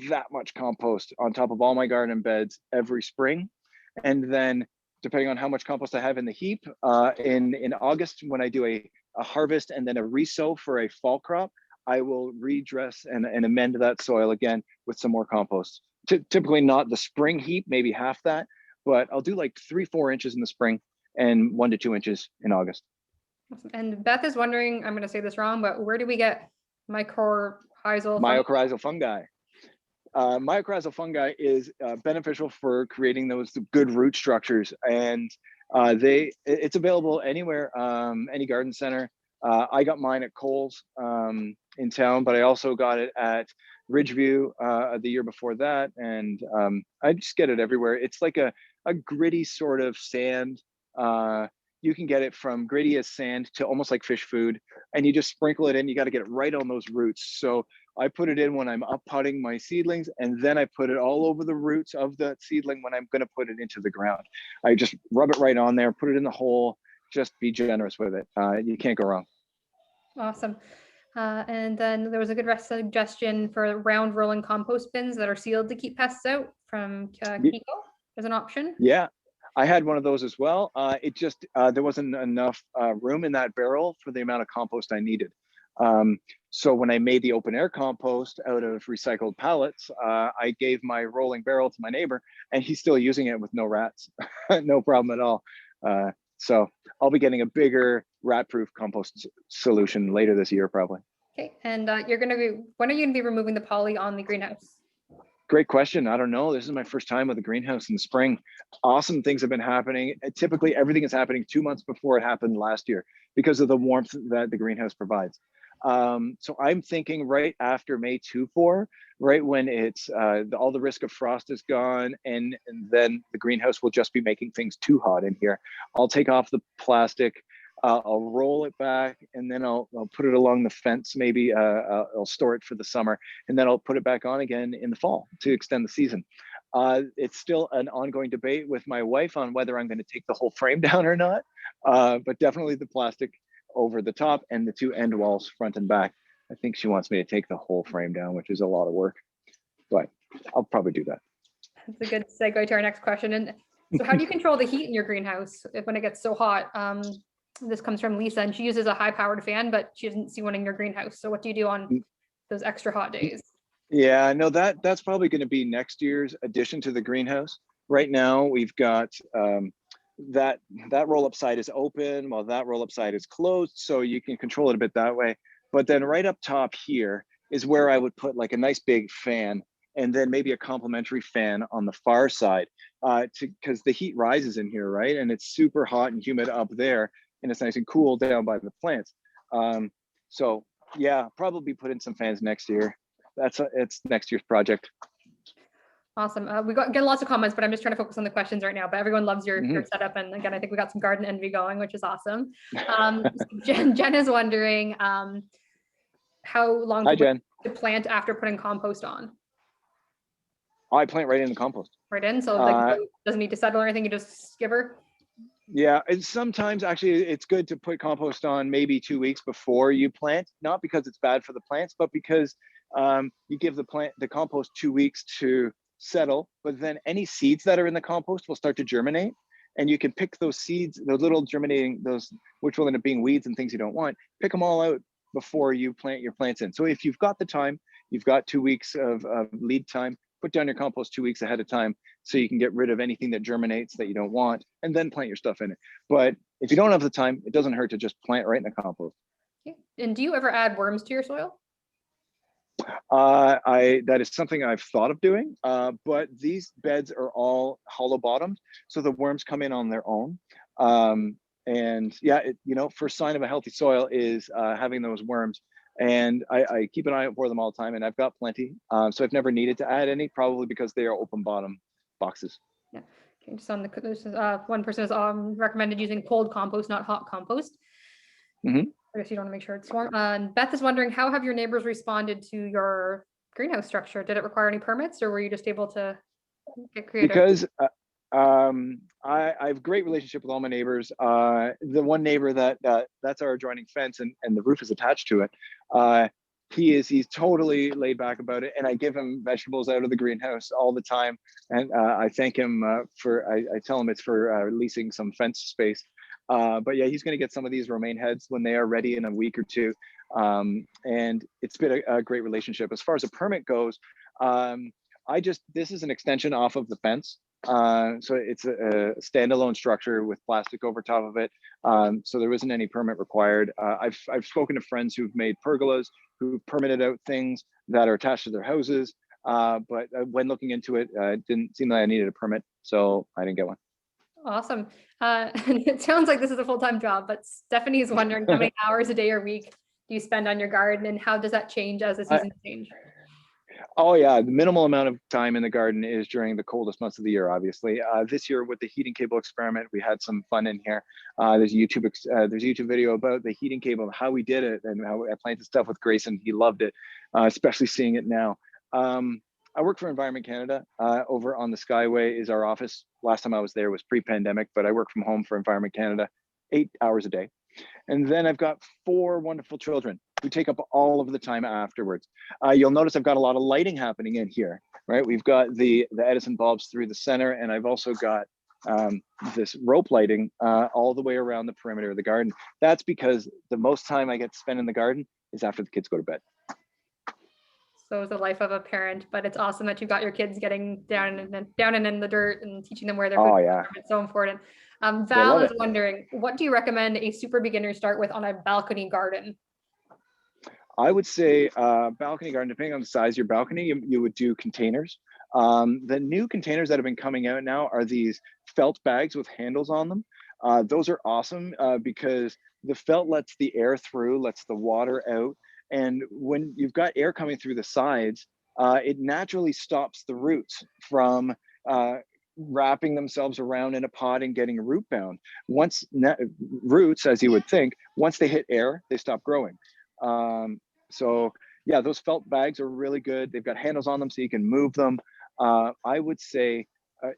that much compost on top of all my garden beds every spring, and then depending on how much compost I have in the heap, in August when I do a harvest and then a resow for a fall crop, I will redress and amend that soil again with some more compost. Typically not the spring heap, maybe half that, but I'll do like 3-4 inches in the spring and 1 to 2 inches in August. And Beth is wondering, I'm going to say this wrong, but where do we get mycorrhizaal fungi? Mycorrhizaal fungi is beneficial for creating those good root structures, and it's available anywhere, any garden center. I got mine at Kohl's in town, but I also got it at Ridgeview the year before that, and I just get it everywhere. It's like a gritty sort of sand. You can get it from gritty as sand to almost like fish food, and you just sprinkle it in. You got to get it right on those roots. So I put it in when I'm up potting my seedlings, and then I put it all over the roots of the seedling when I'm going to put it into the ground. I just rub it right on there, put it in the hole, just be generous with it. You can't go wrong. Awesome. And then there was a good suggestion for round rolling compost bins that are sealed to keep pests out from Kiko as an option. Yeah, I had one of those as well. It just, there wasn't enough room in that barrel for the amount of compost I needed. So when I made the open air compost out of recycled pallets, I gave my rolling barrel to my neighbor, and he's still using it with no rats. No problem at all. So I'll be getting a bigger rat-proof compost solution later this year, probably. Okay, and when are you going to be removing the poly on the greenhouse? Great question. I don't know. This is my first time with a greenhouse in the spring. Awesome things have been happening. Typically, everything is happening 2 months before it happened last year because of the warmth that the greenhouse provides. So I'm thinking right after May 2-4, right when it's all the risk of frost is gone, and then the greenhouse will just be making things too hot in here. I'll take off the plastic, I'll roll it back, and then I'll put it along the fence. Maybe I'll store it for the summer, and then I'll put it back on again in the fall to extend the season. It's still an ongoing debate with my wife on whether I'm going to take the whole frame down or not, but definitely the plastic over the top and the two end walls, front and back. I think she wants me to take the whole frame down, which is a lot of work, but I'll probably do that. That's a good segue to our next question. And so how do you control the heat in your greenhouse when it gets so hot? This comes from Lisa, and she uses a high-powered fan, but she doesn't see one in your greenhouse. So what do you do on those extra hot days? Yeah, no, that's probably going to be next year's addition to the greenhouse. Right now, we've got that roll-up side is open while that roll-up side is closed, so you can control it a bit that way. But then right up top here is where I would put like a nice big fan, and then maybe a complementary fan on the far side, because the heat rises in here, right? And it's super hot and humid up there, and it's nice and cool down by the plants. So yeah, probably put in some fans next year. It's next year's project. Awesome. We get lots of comments, but I'm just trying to focus on the questions right now. But everyone loves your setup, and again, I think we got some garden envy going, which is awesome. Jen is wondering how long to plant after putting compost on. I plant right in the compost. Right in, so like doesn't need to settle or anything. You just give her. Yeah, and sometimes actually it's good to put compost on maybe 2 weeks before you plant, not because it's bad for the plants, but because you give the compost 2 weeks to settle, but then any seeds that are in the compost will start to germinate, and you can pick those seeds, those little germinating, those which will end up being weeds and things you don't want, pick them all out before you plant your plants in. So if you've got the time, you've got 2 weeks of lead time, put down your compost 2 weeks ahead of time so you can get rid of anything that germinates that you don't want, and then plant your stuff in it. But if you don't have the time, it doesn't hurt to just plant right in the compost. Okay. And do you ever add worms to your soil? That is something I've thought of doing, but these beds are all hollow bottomed, so the worms come in on their own. And yeah, first sign of a healthy soil is having those worms. And I keep an eye out for them all the time, and I've got plenty. So I've never needed to add any, probably because they are open bottom boxes. Yeah. Okay, just on one person has recommended using cold compost, not hot compost. I guess you don't want to make sure it's warm. Beth is wondering, how have your neighbors responded to your greenhouse structure? Did it require any permits, or were you just able to get creative? Because I have a great relationship with all my neighbors. The one neighbor that's our adjoining fence, and the roof is attached to it. He's totally laid back about it, and I give him vegetables out of the greenhouse all the time. And I thank him I tell him it's for leasing some fence space. But yeah, he's going to get some of these romaine heads when they are ready in a week or two. And it's been a great relationship. As far as a permit goes, this is an extension off of the fence. So it's a standalone structure with plastic over top of it. So there isn't any permit required. I've spoken to friends who've made pergolas, who permitted out things that are attached to their houses. But when looking into it, it didn't seem like I needed a permit, so I didn't get one. Awesome. It sounds like this is a full-time job, but Stephanie is wondering how many hours a day or week do you spend on your garden, and how does that change as the seasons change? Oh yeah, the minimal amount of time in the garden is during the coldest months of the year, obviously. This year with the heating cable experiment, we had some fun in here. There's a YouTube video about the heating cable, how we did it, and how I planted stuff with Grayson. He loved it, especially seeing it now. I work for Environment Canada. Over on the Skyway is our office. Last time I was there was pre-pandemic, but I work from home for Environment Canada 8 hours a day. And then I've got 4 wonderful children who take up all of the time afterwards. You'll notice I've got a lot of lighting happening in here, right? We've got the Edison bulbs through the center, and I've also got this rope lighting all the way around the perimeter of the garden. That's because the most time I get to spend in the garden is after the kids go to bed. So it's the life of a parent, but it's awesome that you've got your kids getting down and in the dirt and teaching them where they're going. Yeah. It's so important. Val is wondering, what do you recommend a super beginner start with on a balcony garden? I would say balcony garden, depending on the size of your balcony, you would do containers. The new containers that have been coming out now are these felt bags with handles on them. Those are awesome because the felt lets the air through, lets the water out. And when you've got air coming through the sides, it naturally stops the roots from wrapping themselves around in a pot and getting root bound. Roots, as you would think, once they hit air, they stop growing. So yeah, those felt bags are really good. They've got handles on them so you can move them. I would say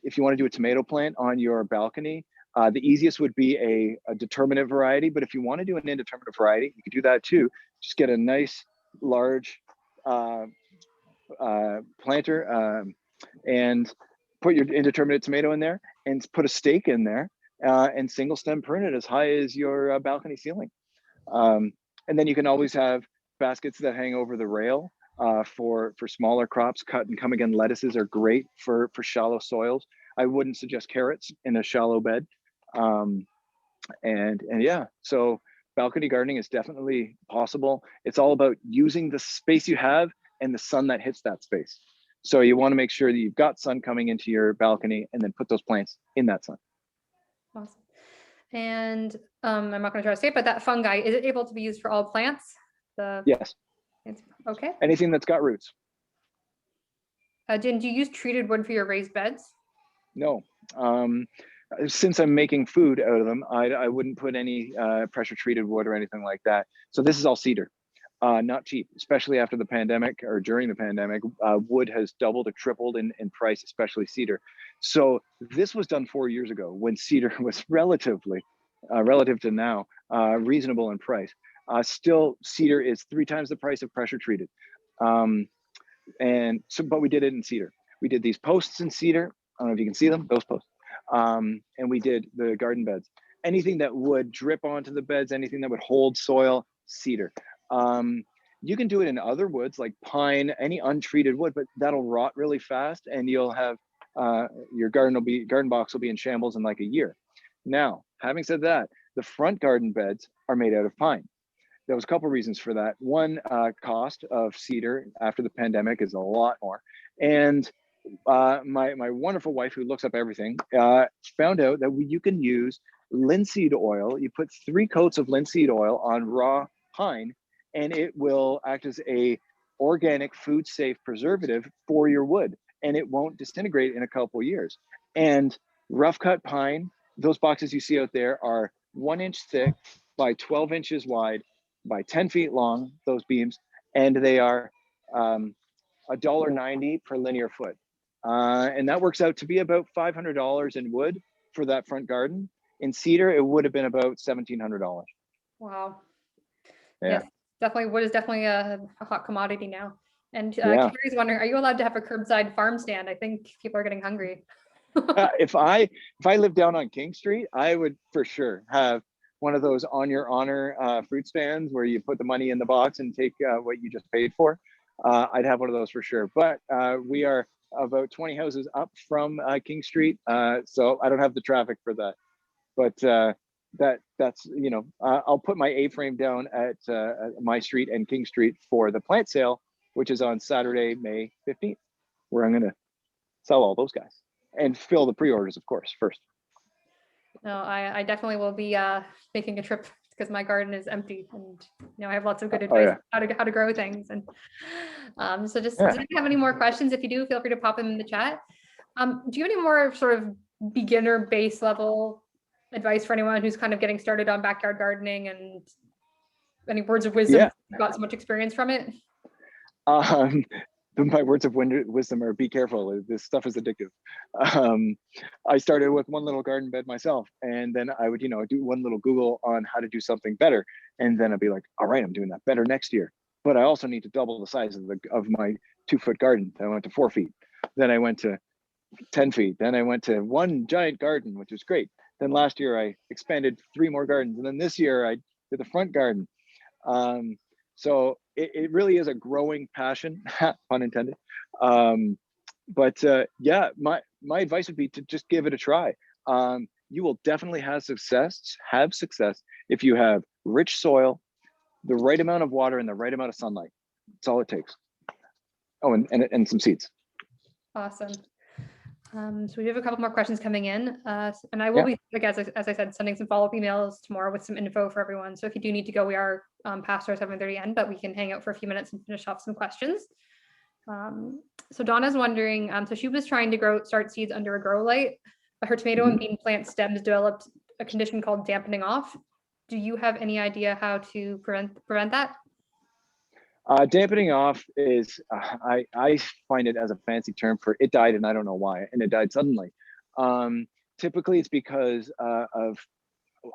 if you want to do a tomato plant on your balcony, the easiest would be a determinate variety, but if you want to do an indeterminate variety, you could do that too. Just get a nice large planter and put your indeterminate tomato in there and put a stake in there and single stem prune it as high as your balcony ceiling. And then you can always have baskets that hang over the rail for smaller crops. Cut and come again lettuces are great for shallow soils. I wouldn't suggest carrots in a shallow bed. And yeah, so balcony gardening is definitely possible. It's all about using the space you have and the sun that hits that space. So you want to make sure that you've got sun coming into your balcony and then put those plants in that sun. Awesome. And I'm not going to try to say it, but that fungi, is it able to be used for all plants? Yes. Okay. Anything that's got roots. Do you use treated wood for your raised beds? No. Since I'm making food out of them, I wouldn't put any pressure treated wood or anything like that. So this is all cedar. Not cheap, especially after the pandemic or during the pandemic. Wood has doubled or tripled in price, especially cedar. So this was done 4 years ago when cedar was relatively, relative to now, reasonable in price. Still, cedar is 3 times the price of pressure treated. And so, but we did it in cedar. We did these posts in cedar. I don't know if you can see them, those posts. And we did the garden beds. Anything that would drip onto the beds, anything that would hold soil, cedar. You can do it in other woods like pine, any untreated wood, but that'll rot really fast and you'll have your garden box will be in shambles in like a year. Now, having said that, the front garden beds are made out of pine. There was a couple of reasons for that. One, cost of cedar after the pandemic is a lot more. And my wonderful wife, who looks up everything, found out that you can use linseed oil. You put 3 coats of linseed oil on raw pine, and it will act as a organic food safe preservative for your wood, and it won't disintegrate in a couple of years. And rough cut pine, those boxes you see out there are 1 inch thick by 12 inches wide by 10 feet long, those beams, and they are $1.90 per linear foot. And that works out to be about $500 in wood for that front garden. In cedar, it would have been about $1,700. Wow. Yeah. Yes, definitely. Wood is definitely a hot commodity now. And Yeah. Carrie's wondering, are you allowed to have a curbside farm stand? I think people are getting hungry. If I lived down on King Street, I would for sure have one of those on your honor fruit stands where you put the money in the box and take what you just paid for. I'd have one of those for sure. But we are about 20 houses up from King Street, so I don't have the traffic for that. But that's, you know, I'll put my A-frame down at my street and King Street for the plant sale, which is on Saturday, May 15th, where I'm going to sell all those guys and fill the pre-orders, of course, first. No, I definitely will be making a trip because my garden is empty, and I have lots of good advice how to grow things. And so just does anyone have any more questions? If you do, feel free to pop them in the chat. Do you have any more sort of beginner base level advice for anyone who's kind of getting started on backyard gardening, and any words of wisdom? You've got so much experience from it. My words of wisdom are be careful. This stuff is addictive. I started with one little garden bed myself, and then I would, do one little Google on how to do something better. And then I'd be like, all right, I'm doing that better next year. But I also need to double the size of my 2-foot garden. Then I went to 4 feet. Then I went to 10 feet. Then I went to one giant garden, which was great. Then last year I expanded 3 more gardens. And then this year I did the front garden. So it really is a growing passion, pun intended. But my advice would be to just give it a try. You will definitely have success if you have rich soil, the right amount of water, and the right amount of sunlight. That's all it takes. Oh, and some seeds. Awesome. So we have a couple more questions coming in, and I will be, like, as I said, sending some follow-up emails tomorrow with some info for everyone. So if you do need to go, we are past our 7:30 end, but we can hang out for a few minutes and finish off some questions. So Donna's wondering, so she was trying to start seeds under a grow light, but her tomato and bean plant stems developed a condition called dampening off. Do you have any idea how to prevent that? Dampening off is, I find it as a fancy term for it died and I don't know why, and it died suddenly. Typically it's because of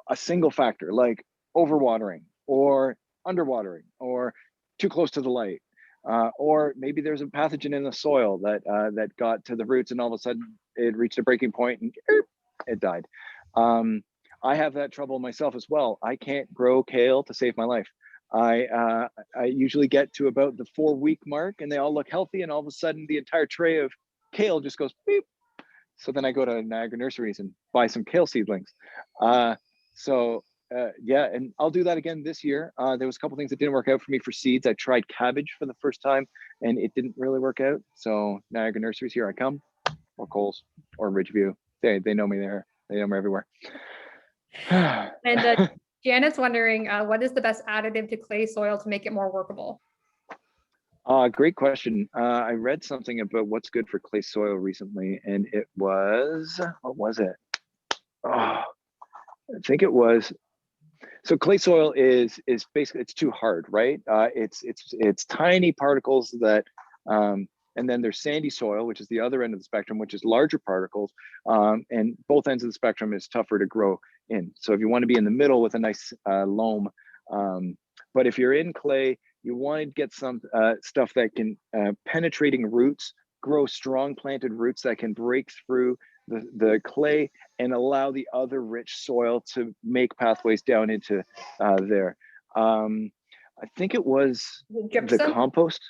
a single factor like overwatering or underwatering or too close to the light. Or maybe there's a pathogen in the soil that got to the roots and all of a sudden it reached a breaking point and it died. I have that trouble myself as well. I can't grow kale to save my life. I usually get to about the 4-week mark and they all look healthy and all of a sudden the entire tray of kale just goes beep. So then I go to Niagara Nurseries and buy some kale seedlings. Yeah, and I'll do that again this year. There was a couple things that didn't work out for me for seeds. I tried cabbage for the first time and it didn't really work out. So Niagara Nurseries, here I come, or Coles or Ridgeview. They know me there. They know me everywhere. And Janet's wondering, what is the best additive to clay soil to make it more workable? Great question. I read something about what's good for clay soil recently, and it was, what was it? Oh, I think it was, so clay soil is basically, it's too hard, right? It's tiny particles that, and then there's sandy soil, which is the other end of the spectrum, which is larger particles, and both ends of the spectrum is tougher to grow in. So if you want to be in the middle with a nice loam, but if you're in clay, you want to get some stuff that can, penetrating roots, grow strong planted roots that can break through the clay and allow the other rich soil to make pathways down into there. I think it was the compost.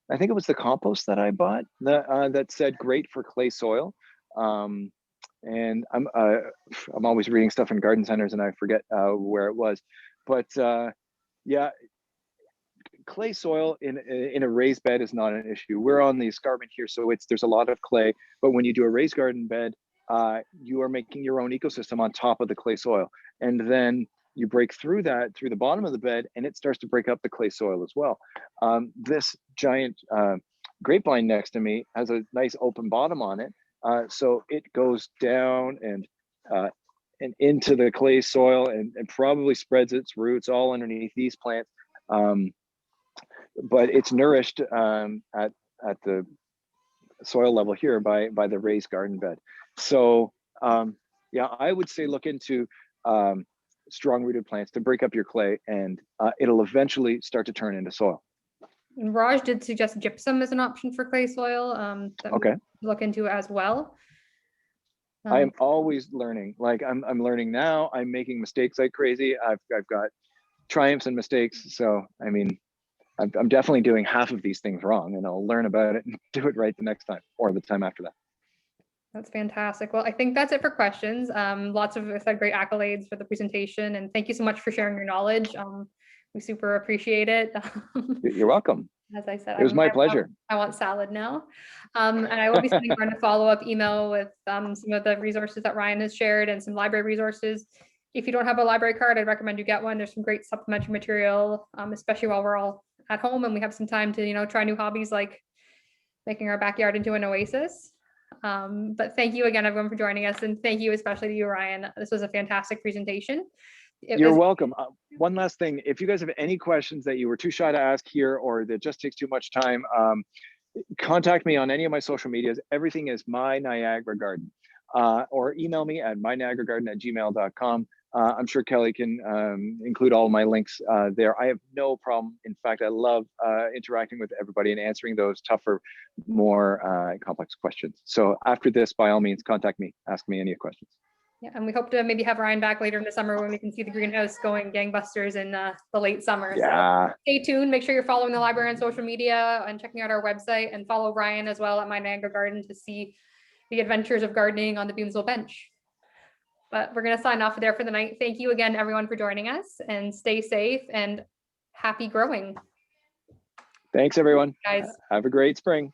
I think it was the compost that I bought that said great for clay soil. And I'm always reading stuff in garden centers and I forget where it was, but yeah, clay soil in a raised bed is not an issue. We're on the escarpment here, so there's a lot of clay, but when you do a raised garden bed, you are making your own ecosystem on top of the clay soil. And then you break through that, through the bottom of the bed, and it starts to break up the clay soil as well. This giant grapevine next to me has a nice open bottom on it. So it goes down and into the clay soil and probably spreads its roots all underneath these plants. But it's nourished at the soil level here by the raised garden bed. So yeah, I would say look into strong rooted plants to break up your clay, and it'll eventually start to turn into soil. And Raj did suggest gypsum as an option for clay soil that okay. we look into as well. I am always learning. Like I'm learning now. I'm making mistakes like crazy. I've got triumphs and mistakes. So I mean, I'm definitely doing half of these things wrong, and I'll learn about it and do it right the next time or the time after that. That's fantastic. Well, I think that's it for questions. Lots of great accolades for the presentation, and thank you so much for sharing your knowledge. We super appreciate it. You're welcome. As I said, it was my pleasure. I want salad now. And I will be sending around a follow-up email with some of the resources that Ryan has shared and some library resources. If you don't have a library card, I'd recommend you get one. There's some great supplementary material, especially while we're all at home and we have some time to, try new hobbies like making our backyard into an oasis. But thank you again, everyone, for joining us. And thank you especially to you, Ryan. This was a fantastic presentation. You're welcome. One last thing, if you guys have any questions that you were too shy to ask here or that just takes too much time, contact me on any of my social medias. Everything is My Niagara Garden, or email me at myniagaragarden@gmail.com. I'm sure Kelly can include all my links there. I have no problem. In fact, I love interacting with everybody and answering those tougher, more complex questions. So after this, by all means, contact me, ask me any questions. Yeah, and we hope to maybe have Ryan back later in the summer when we can see the greenhouse going gangbusters in the late summer. Yeah. So stay tuned. Make sure you're following the library on social media and checking out our website, and follow Ryan as well at My Niagara Garden to see the adventures of gardening on the Beamsville bench. But we're going to sign off there for the night. Thank you again, everyone, for joining us, and stay safe and happy growing. Thanks, everyone. Guys. Have a great spring.